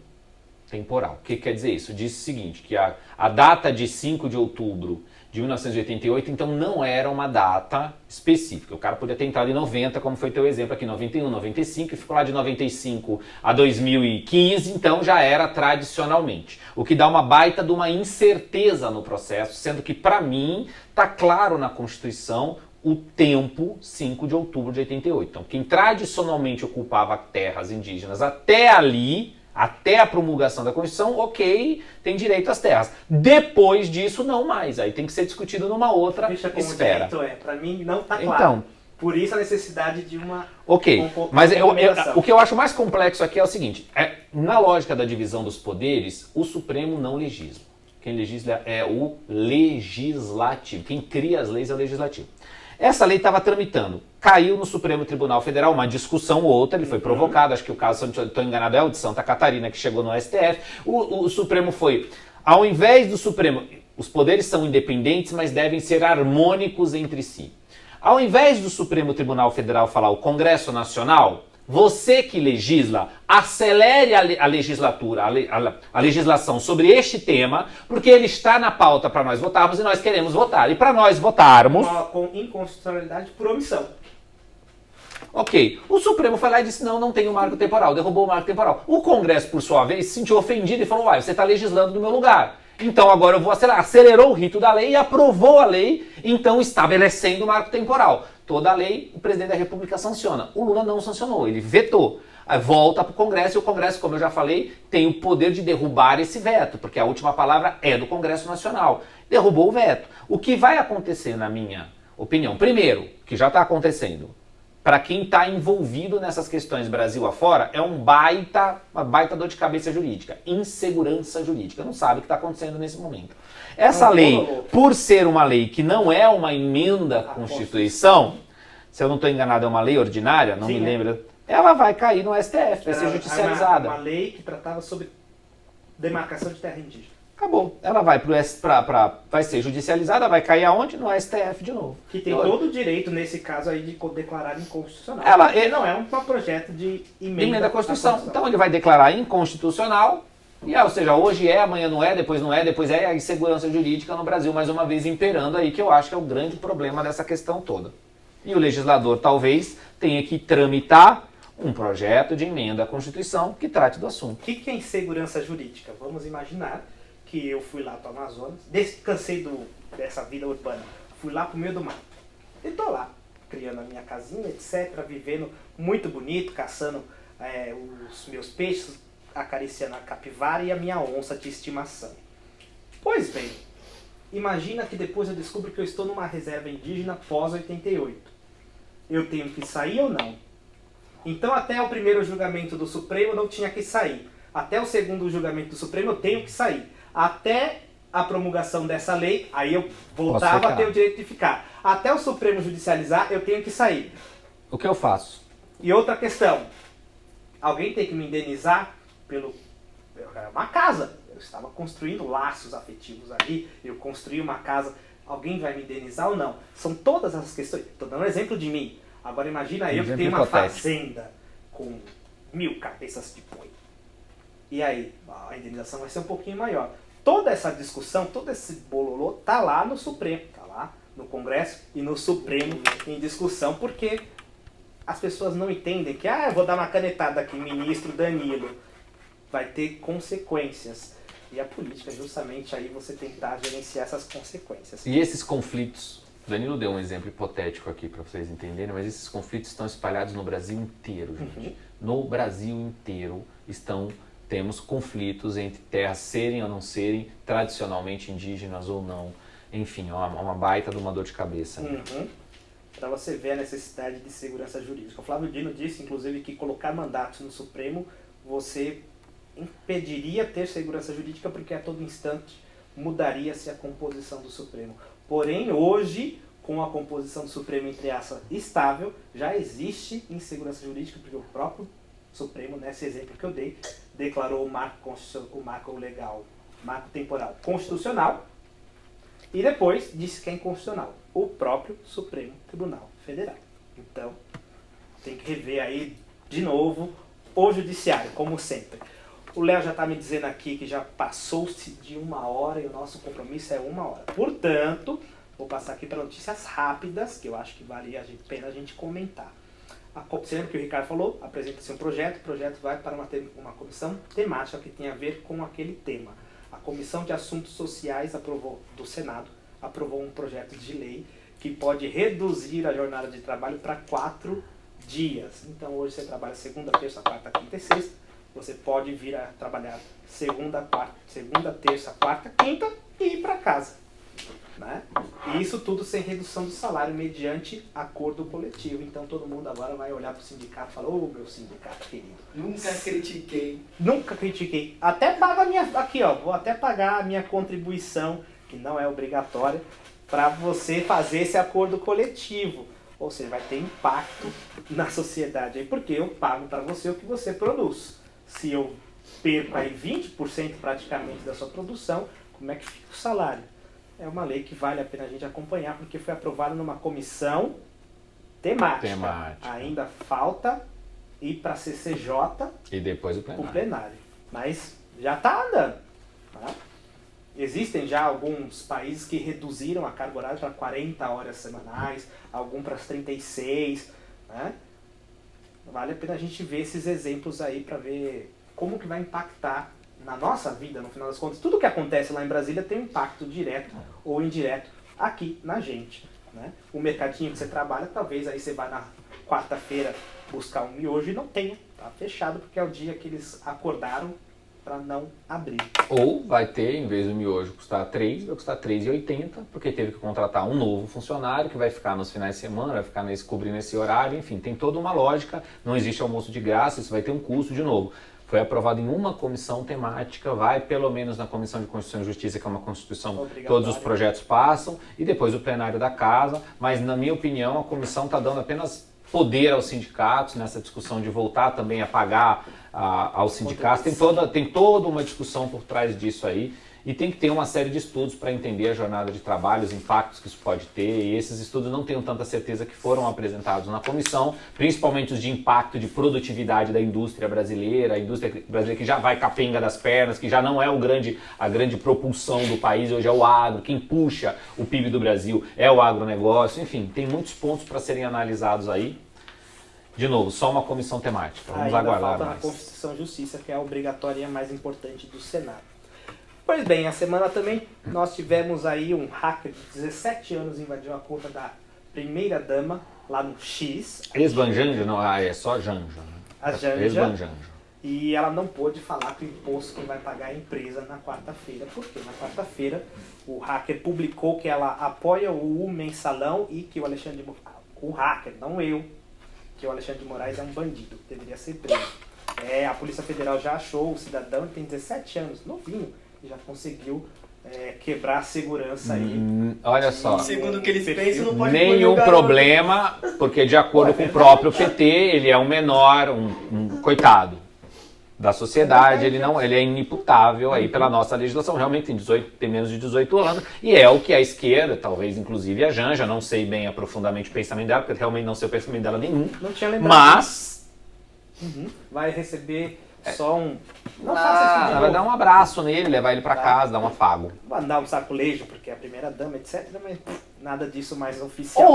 temporal. O que quer dizer isso? Disse o seguinte, que a data de 5 de outubro de 1988, então não era uma data específica. O cara podia ter entrado em 90, como foi teu exemplo aqui, 91, 95, e ficou lá de 95 a 2015, então já era tradicionalmente. O que dá uma baita de uma incerteza no processo, sendo que, para mim, está claro na Constituição o tempo 5 de outubro de 88. Então, quem tradicionalmente ocupava terras indígenas até ali, até a promulgação da Constituição, ok, tem direito às terras. Depois disso, não mais. Aí tem que ser discutido numa outra esfera. Para mim, não está claro. Então, por isso a necessidade de uma... Ok, mas o que eu acho mais complexo aqui é o seguinte. Na lógica da divisão dos poderes, o Supremo não legisla. Quem legisla é o Legislativo. Quem cria as leis é o Legislativo. Essa lei estava tramitando, caiu no Supremo Tribunal Federal, uma discussão ou outra, ele foi provocado, acho que o caso, se eu não estou enganado, é o de Santa Catarina, que chegou no STF. O Supremo foi, ao invés do Supremo, os poderes são independentes, mas devem ser harmônicos entre si. Ao invés do Supremo Tribunal Federal falar o Congresso Nacional, você que legisla, acelere a legislatura, a legislação sobre este tema, porque ele está na pauta para nós votarmos e nós queremos votar. E para nós votarmos... Com inconstitucionalidade por omissão. Ok. O Supremo foi lá e disse, não tem o marco temporal, derrubou o marco temporal. O Congresso, por sua vez, se sentiu ofendido e falou, uai, você está legislando no meu lugar. Então agora eu vou acelerar. Acelerou o rito da lei e aprovou a lei, então estabelecendo o marco temporal. Toda a lei, o presidente da República sanciona. O Lula não sancionou, ele vetou. Aí volta para o Congresso e o Congresso, como eu já falei, tem o poder de derrubar esse veto, porque a última palavra é do Congresso Nacional. Derrubou o veto. O que vai acontecer, na minha opinião, primeiro, que já está acontecendo, para quem está envolvido nessas questões Brasil afora, é uma baita dor de cabeça jurídica, insegurança jurídica. Não sabe o que está acontecendo nesse momento. Essa lei, por ser uma lei que não é uma emenda à Constituição, se eu não estou enganado, é uma lei ordinária, não me lembro, ela vai cair no STF, vai ser judicializada. Uma lei que tratava sobre demarcação de terra indígena. Acabou. Ela vai vai ser judicializada, vai cair aonde? No STF de novo. Que tem todo o direito, nesse caso aí, de declarar inconstitucional. Ele não é um projeto de emenda à Constituição. Então ele vai declarar inconstitucional, ou seja, hoje é, amanhã não é, depois é a insegurança jurídica no Brasil, mais uma vez imperando aí, que eu acho que é o grande problema dessa questão toda. E o legislador talvez tenha que tramitar um projeto de emenda à Constituição que trate do assunto. O que é insegurança jurídica? Vamos imaginar que eu fui lá para o Amazonas, cansei dessa vida urbana, fui lá para o meio do mato. E tô lá, criando a minha casinha, etc., vivendo muito bonito, caçando os meus peixes, acariciando a capivara e a minha onça de estimação. Pois bem, imagina que depois eu descubro que eu estou numa reserva indígena pós-88. Eu tenho que sair ou não? Então até o primeiro julgamento do Supremo eu não tinha que sair. Até o segundo julgamento do Supremo eu tenho que sair. Até a promulgação dessa lei, aí eu voltava a ter o direito de ficar. Até o Supremo judicializar, eu tenho que sair. O que eu faço? E outra questão, alguém tem que me indenizar pelo... uma casa. Eu estava construindo laços afetivos ali, eu construí uma casa, alguém vai me indenizar ou não? São todas essas questões. Estou dando um exemplo de mim. Agora imagina eu que tenho uma fazenda com 1000 cabeças de boi. E aí, a indenização vai ser um pouquinho maior. Toda essa discussão, todo esse bololô está lá no Supremo, está lá no Congresso e no Supremo em discussão, porque as pessoas não entendem que, eu vou dar uma canetada aqui, ministro Danilo, vai ter consequências. E a política é justamente aí você tentar gerenciar essas consequências. E esses conflitos, o Danilo deu um exemplo hipotético aqui para vocês entenderem, mas esses conflitos estão espalhados no Brasil inteiro, gente. Uhum. No Brasil inteiro temos conflitos entre terras serem ou não serem tradicionalmente indígenas ou não. Enfim, uma baita de uma dor de cabeça. Uhum. Para você ver a necessidade de segurança jurídica. O Flávio Dino disse, inclusive, que colocar mandatos no Supremo, você impediria ter segurança jurídica, porque a todo instante mudaria-se a composição do Supremo. Porém, hoje, com a composição do Supremo, entre aspas, estável, já existe insegurança jurídica, porque o próprio Supremo, nesse exemplo que eu dei, declarou o marco legal, marco temporal constitucional, e depois disse que é inconstitucional, o próprio Supremo Tribunal Federal. Então, tem que rever aí, de novo, o judiciário, como sempre. O Léo já está me dizendo aqui que já passou-se de 1 hora e o nosso compromisso é 1 hora. Portanto, vou passar aqui para notícias rápidas, que eu acho que vale a pena a gente comentar. Você lembra que o Ricardo falou? Apresenta-se um projeto, o projeto vai para uma comissão temática que tem a ver com aquele tema. A Comissão de Assuntos Sociais do Senado aprovou um projeto de lei que pode reduzir a jornada de trabalho para 4 dias. Então hoje você trabalha segunda, terça, quarta, quinta e sexta. Você pode vir a trabalhar segunda, terça, quarta, quinta e ir para casa. Né? E isso tudo sem redução do salário mediante acordo coletivo. Então todo mundo agora vai olhar para o sindicato e falar: ô meu sindicato querido, nunca critiquei, até pago a minha, aqui ó, vou até pagar a minha contribuição, que não é obrigatória, para você fazer esse acordo coletivo. Ou seja, vai ter impacto na sociedade aí, porque eu pago para você o que você produz. Se eu perco aí 20% praticamente da sua produção, como é que fica o salário? É uma lei que vale a pena a gente acompanhar, porque foi aprovada numa comissão temática. Ainda falta ir para a CCJ e depois o plenário. Mas já está andando. Tá? Existem já alguns países que reduziram a carga horária para 40 horas semanais, alguns para as 36. Né? Vale a pena a gente ver esses exemplos aí para ver como que vai impactar na nossa vida, no final das contas. Tudo que acontece lá em Brasília tem um impacto direto ou indireto aqui na gente. Né? O mercadinho que você trabalha, talvez aí você vai na quarta-feira buscar um miojo e não tenha. Tá fechado porque é o dia que eles acordaram para não abrir. Ou vai ter, em vez do miojo custar 3, vai custar 3,80, porque teve que contratar um novo funcionário que vai ficar nos finais de semana, vai ficar cobrindo esse horário, enfim, tem toda uma lógica, não existe almoço de graça, isso vai ter um custo de novo. Foi aprovado em uma comissão temática, vai pelo menos na Comissão de Constituição e Justiça, que é uma Constituição, todos os projetos passam, e depois o plenário da Casa, mas na minha opinião a comissão está dando apenas poder aos sindicatos nessa discussão de voltar também a pagar aos sindicatos. Tem toda uma discussão por trás disso aí, e tem que ter uma série de estudos para entender a jornada de trabalho, os impactos que isso pode ter, e esses estudos não tenho tanta certeza que foram apresentados na comissão, principalmente os de impacto de produtividade da indústria brasileira, a indústria brasileira que já vai capenga das pernas, que já não é a grande propulsão do país, hoje é o agro, quem puxa o PIB do Brasil é o agronegócio, enfim, tem muitos pontos para serem analisados aí. De novo, só uma comissão temática, vamos aguardar falta mais. A Constituição e Justiça, que é a obrigatória e a mais importante do Senado. Pois bem, a semana também nós tivemos aí um hacker de 17 anos invadiu a conta da primeira-dama lá no X. Ex-Banjanja? Não, é só Janja. Né? A Janja. Ex-Banjanja. E ela não pôde falar que o imposto que vai pagar a empresa na quarta-feira. Por quê? Na quarta-feira o hacker publicou que ela apoia o mensalão e que o Alexandre de Moraes, o hacker, não eu, que o Alexandre de Moraes é um bandido, deveria ser preso. A Polícia Federal já achou o cidadão, que tem 17 anos, novinho, e já conseguiu quebrar a segurança aí. Olha só. Segundo o que eles pensam, não pode nenhum problema, porque de acordo com o próprio PT, ele é um menor, um coitado da sociedade, ele é inimputável aí pela nossa legislação, realmente tem menos de 18 anos, e é o que a esquerda, talvez inclusive a Janja, não sei bem aprofundadamente o pensamento dela, porque realmente não sei o pensamento dela nenhum, não tinha lembrado, mas vai receber só um... Não faça isso, vai dar um abraço nele, levar ele pra casa, dar um afago. Mandar um sacolejo, porque é a primeira dama, etc, mas nada disso mais oficial.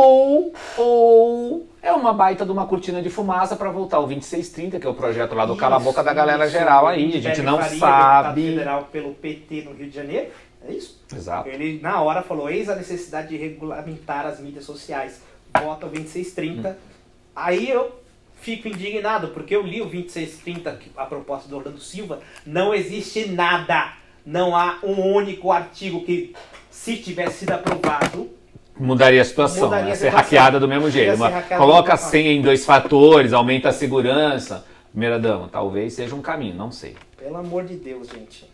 Ou é uma baita de uma cortina de fumaça para voltar o 2630, que é o projeto lá do Cala a Boca da galera geral aí, a gente não sabe. Federal pelo PT no Rio de Janeiro, é isso? Exato. Ele na hora falou, eis a necessidade de regulamentar as mídias sociais, vota o 2630. Aí eu fico indignado, porque eu li o 2630, a proposta do Orlando Silva, não existe nada, não há um único artigo que, se tivesse sido aprovado, mudaria a situação, ia ser hackeada do mesmo jeito. Coloca a senha em 2 fatores, aumenta a segurança. Primeira dama, talvez seja um caminho, não sei. Pelo amor de Deus, gente.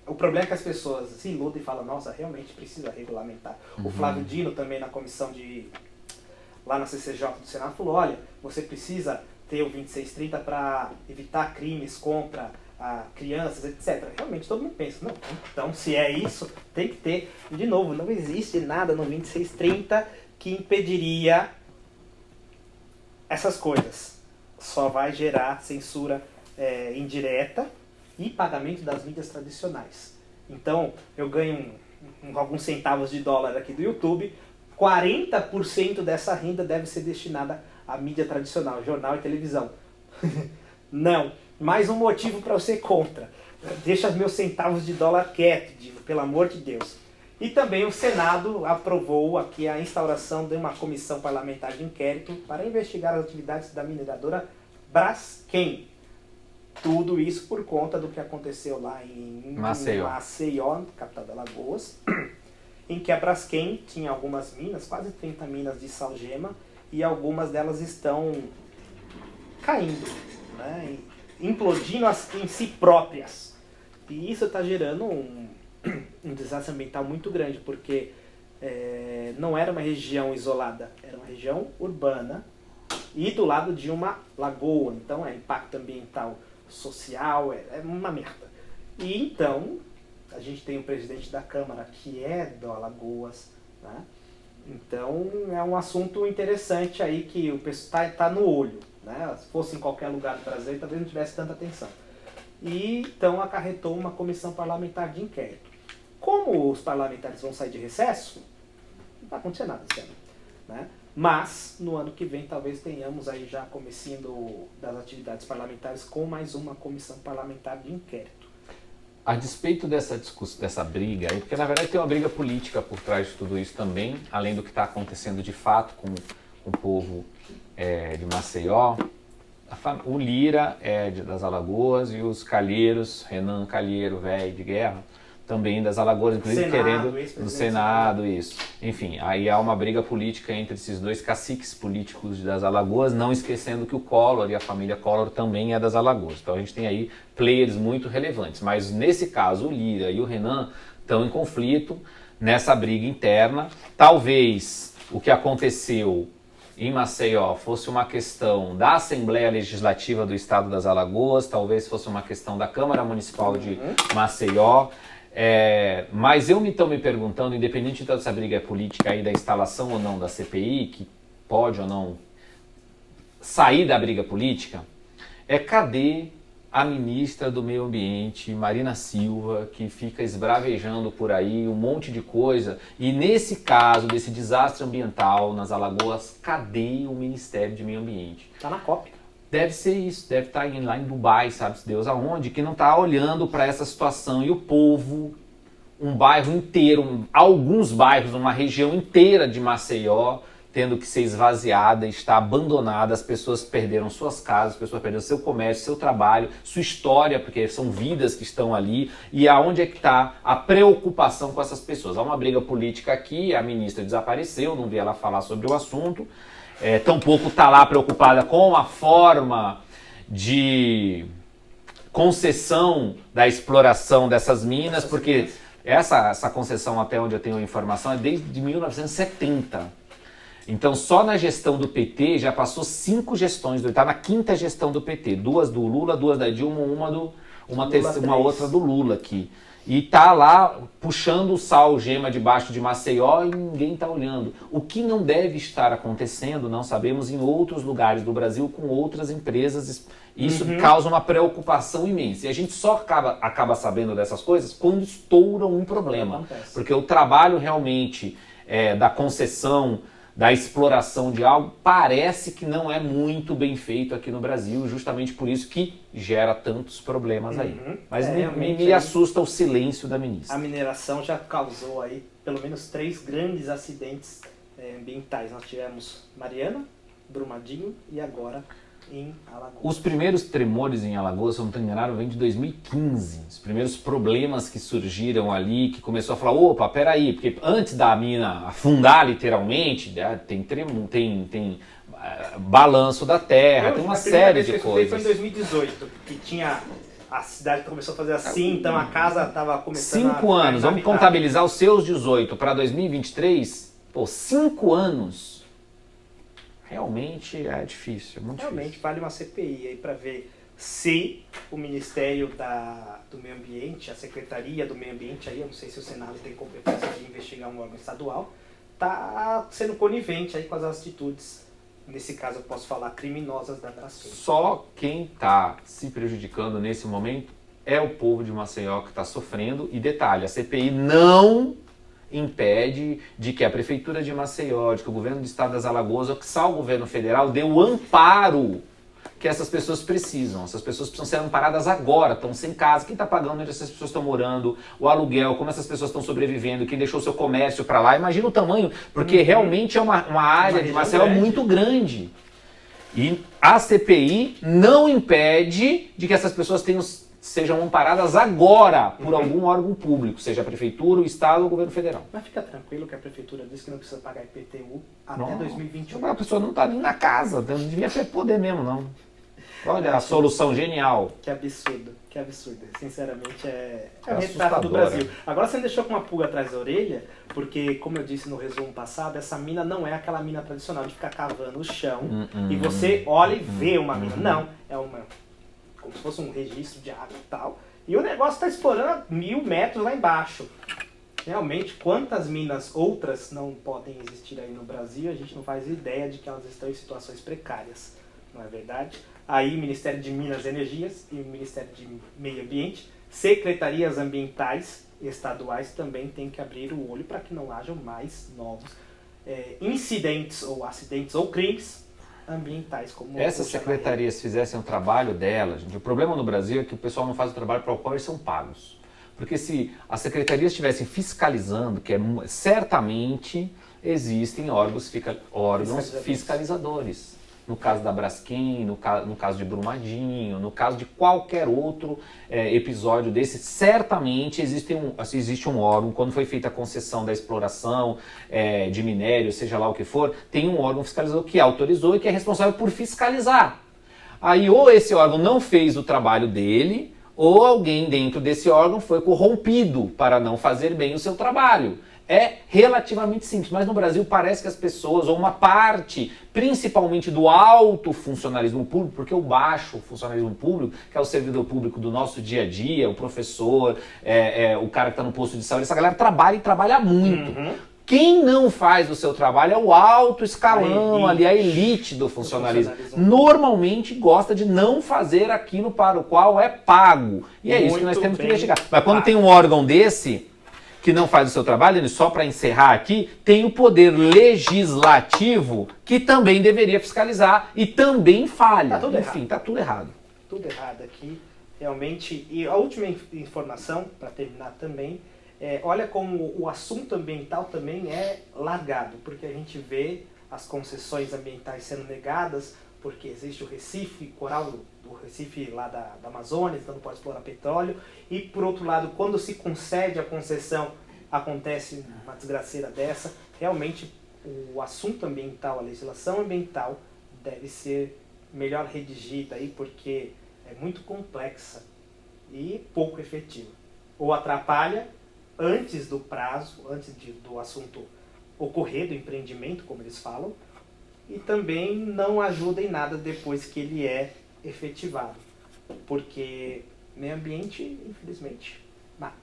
O problema é que as pessoas se iludem e falam, nossa, realmente precisa regulamentar. O Flávio Dino também na comissão lá na CCJ do Senado falou, olha, você precisa ter o 2630 para evitar crimes contra a crianças, etc. Realmente todo mundo pensa, não, então se é isso, tem que ter. De novo, não existe nada no 2630 que impediria essas coisas. Só vai gerar censura indireta e pagamento das mídias tradicionais. Então, eu ganho alguns centavos de dólar aqui do YouTube, 40% dessa renda deve ser destinada à mídia tradicional, jornal e televisão. Não, mais um motivo para eu ser contra. Deixa meus centavos de dólar quieto, digo, pelo amor de Deus. E também o Senado aprovou aqui a instauração de uma comissão parlamentar de inquérito para investigar as atividades da mineradora Braskem. Tudo isso por conta do que aconteceu lá em Maceió, capital de Alagoas, em que a Braskem tinha algumas minas, quase 30 minas de salgema, e algumas delas estão caindo, né, implodindo em si próprias. E isso está gerando um desastre ambiental muito grande, porque não era uma região isolada, era uma região urbana e do lado de uma lagoa. Então é impacto ambiental, social, é uma merda. E então, a gente tem o presidente da Câmara que é do Alagoas, né? Então é um assunto interessante aí que o pessoal tá no olho, né? Se fosse em qualquer lugar do Brasil, talvez não tivesse tanta atenção. E então acarretou uma comissão parlamentar de inquérito. Como os parlamentares vão sair de recesso, não vai acontecer nada esse ano, né? Mas no ano que vem talvez tenhamos aí já comecinho das atividades parlamentares com mais uma comissão parlamentar de inquérito. A despeito dessa briga aí, porque na verdade tem uma briga política por trás de tudo isso também, além do que está acontecendo de fato com o povo de Maceió, o Lira das Alagoas e os Calheiros, Renan Calheiro, velho de guerra, também das Alagoas, inclusive Senado, querendo do Senado, isso. Enfim, aí há uma briga política entre esses dois caciques políticos das Alagoas, não esquecendo que o Collor e a família Collor também é das Alagoas. Então a gente tem aí players muito relevantes. Mas nesse caso o Lira e o Renan estão em conflito nessa briga interna. Talvez o que aconteceu em Maceió fosse uma questão da Assembleia Legislativa do Estado das Alagoas, talvez fosse uma questão da Câmara Municipal de Maceió. Mas eu estou me perguntando, independente dessa briga política aí da instalação ou não da CPI, que pode ou não sair da briga política, cadê a ministra do Meio Ambiente, Marina Silva, que fica esbravejando por aí um monte de coisa, e nesse caso desse desastre ambiental nas Alagoas, cadê o Ministério de Meio Ambiente? Está na COP. Deve ser isso, deve estar lá em Dubai, sabe-se Deus aonde, que não está olhando para essa situação. E o povo, um bairro inteiro, alguns bairros, uma região inteira de Maceió, tendo que ser esvaziada, está abandonada, as pessoas perderam suas casas, as pessoas perderam seu comércio, seu trabalho, sua história, porque são vidas que estão ali. E aonde é que está a preocupação com essas pessoas? Há uma briga política aqui, a ministra desapareceu, não vi ela falar sobre o assunto. Tampouco está lá preocupada com a forma de concessão da exploração dessas minas, porque essa concessão, até onde eu tenho informação, é desde 1970. Então, só na gestão do PT já passou 5 gestões, está na 5ª gestão do PT, 2 do Lula, 2 da Dilma, uma outra do Lula aqui. E tá lá puxando o sal, gema debaixo de Maceió e ninguém tá olhando. O que não deve estar acontecendo, não sabemos, em outros lugares do Brasil com outras empresas. Isso causa uma preocupação imensa. E a gente só acaba sabendo dessas coisas quando estoura um problema. Porque o trabalho realmente da concessão, da exploração de algo, parece que não é muito bem feito aqui no Brasil, justamente por isso que gera tantos problemas aí. Mas me assusta o silêncio da ministra. A mineração já causou aí pelo menos 3 grandes acidentes ambientais. Nós tivemos Mariana, Brumadinho e agora em Alagoas. Os primeiros tremores em Alagoas, se eu não estou enganado, vêm de 2015. Os primeiros problemas que surgiram ali, que começou a falar, opa, peraí, porque antes da mina afundar literalmente, tem balanço da terra, tem uma série de coisas. Foi em 2018, que tinha... A cidade começou a fazer assim, então a casa estava começando 5 anos, vamos contabilizar os seus 18 para 2023, 5 anos. Realmente é difícil, é muito Realmente difícil. vale uma CPI aí para ver se o Ministério do Meio Ambiente, a Secretaria do Meio Ambiente, aí eu não sei se o Senado tem competência de investigar um órgão estadual, está sendo conivente aí com as atitudes, nesse caso eu posso falar, criminosas da Braskem. Só quem está se prejudicando nesse momento é o povo de Maceió que está sofrendo. E detalhe, a CPI não impede de que a Prefeitura de Maceió, de que o governo do Estado das Alagoas, ou que só o governo federal, dê o amparo que essas pessoas precisam. Essas pessoas precisam ser amparadas agora, estão sem casa. Quem está pagando onde essas pessoas estão morando, o aluguel, como essas pessoas estão sobrevivendo, quem deixou seu comércio para lá. Imagina o tamanho, porque realmente é uma área de Maceió muito grande. E a CPI não impede de que essas pessoas sejam amparadas agora por algum órgão público, seja a Prefeitura, o Estado ou o Governo Federal. Mas fica tranquilo que a Prefeitura disse que não precisa pagar IPTU até 2021. A pessoa não está nem na casa, não devia ter poder mesmo, não. Olha a solução genial. Que absurdo, que absurdo. Sinceramente, é o retrato do Brasil. Agora você me deixou com uma pulga atrás da orelha, porque, como eu disse no resumo passado, essa mina não é aquela mina tradicional de ficar cavando o chão e você olha e vê uma mina. Não, é como se fosse um registro de água e tal. E o negócio está explorando a 1000 metros lá embaixo. Realmente, quantas minas outras não podem existir aí no Brasil, a gente não faz ideia de que elas estão em situações precárias. Não é verdade? Aí o Ministério de Minas e Energias e o Ministério de Meio Ambiente, secretarias ambientais estaduais também têm que abrir o olho para que não hajam mais novos incidentes ou acidentes ou crimes ambientais. Como essas secretarias fizessem o trabalho delas, gente, o problema no Brasil é que o pessoal não faz o trabalho para o qual eles são pagos. Porque se as secretarias estivessem fiscalizando, que certamente existem órgãos fiscalizadores. No caso da Braskem, no caso de Brumadinho, no caso de qualquer outro episódio desse, certamente existe um órgão, quando foi feita a concessão da exploração de minério, seja lá o que for, tem um órgão fiscalizador que autorizou e que é responsável por fiscalizar. Aí ou esse órgão não fez o trabalho dele, ou alguém dentro desse órgão foi corrompido para não fazer bem o seu trabalho. É relativamente simples, mas no Brasil parece que as pessoas, ou uma parte, principalmente do alto funcionalismo público, porque o baixo funcionalismo público, que é o servidor público do nosso dia a dia, o professor, o cara que está no posto de saúde, essa galera trabalha e trabalha muito. Quem não faz o seu trabalho é o alto escalão, a elite do funcionalismo. Normalmente gosta de não fazer aquilo para o qual é pago. E é isso que nós temos que investigar. Mas quando tem um órgão desse que não faz o seu trabalho, só para encerrar aqui, tem o poder legislativo que também deveria fiscalizar e também falha. Enfim, está tudo errado. Tudo errado aqui, realmente. E a última informação, para terminar também, olha como o assunto ambiental também é largado, porque a gente vê as concessões ambientais sendo negadas, porque existe o Recife, coral do Recife lá da Amazônia, então não pode explorar petróleo, e por outro lado, quando se concede a concessão, acontece uma desgraceira dessa. Realmente o assunto ambiental, a legislação ambiental deve ser melhor redigida aí, porque é muito complexa e pouco efetiva. Ou atrapalha antes do prazo, antes do assunto ocorrer, do empreendimento, como eles falam, e também não ajuda em nada depois que ele é efetivado, porque meio ambiente, infelizmente, mata.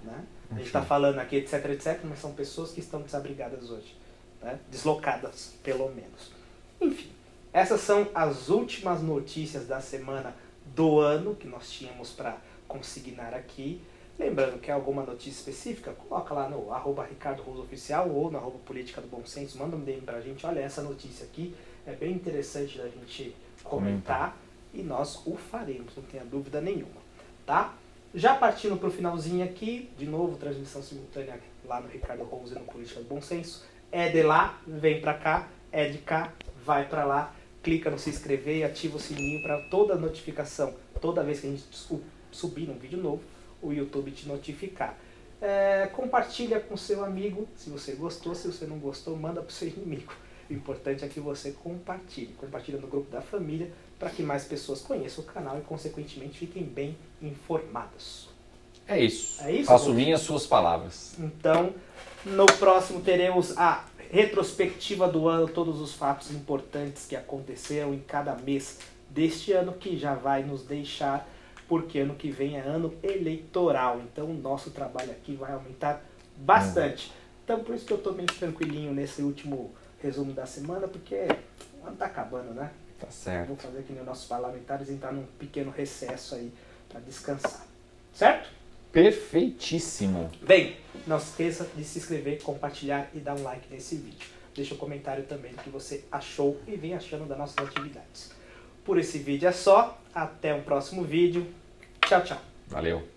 Né? A gente está falando aqui, etc, etc, mas são pessoas que estão desabrigadas hoje, né? Deslocadas, pelo menos. Enfim, essas são as últimas notícias da semana do ano que nós tínhamos para consignar aqui. Lembrando que alguma notícia específica, coloca lá no @RicardoRosoOficial ou no @Política do Bom Senso, manda um DM pra gente, olha, essa notícia aqui é bem interessante da gente comentar e nós o faremos, não tenha dúvida nenhuma, tá? Já partindo pro finalzinho aqui, de novo, transmissão simultânea lá no Ricardo Rose e no Política do Bom Senso, é de lá, vem pra cá, é de cá, vai pra lá, clica no se inscrever e ativa o sininho para toda notificação, toda vez que a gente subir um vídeo novo, o YouTube te notificar. Compartilha com seu amigo, se você gostou, se você não gostou, manda para o seu inimigo. O importante é que você compartilhe. Compartilha no grupo da família para que mais pessoas conheçam o canal e, consequentemente, fiquem bem informadas. É isso. Faço minhas suas palavras. Então, no próximo teremos a retrospectiva do ano, todos os fatos importantes que aconteceram em cada mês deste ano, que já vai nos deixar, porque ano que vem é ano eleitoral. Então o nosso trabalho aqui vai aumentar bastante. Então por isso que eu tô meio tranquilinho nesse último resumo da semana, porque o ano tá acabando, né? Tá certo. Vou fazer que nem os nossos parlamentares, entrar num pequeno recesso aí para descansar. Certo? Perfeitíssimo. Bem, não se esqueça de se inscrever, compartilhar e dar um like nesse vídeo. Deixa um comentário também do que você achou e vem achando das nossas atividades. Por esse vídeo é só. Até o próximo vídeo. Tchau, tchau. Valeu.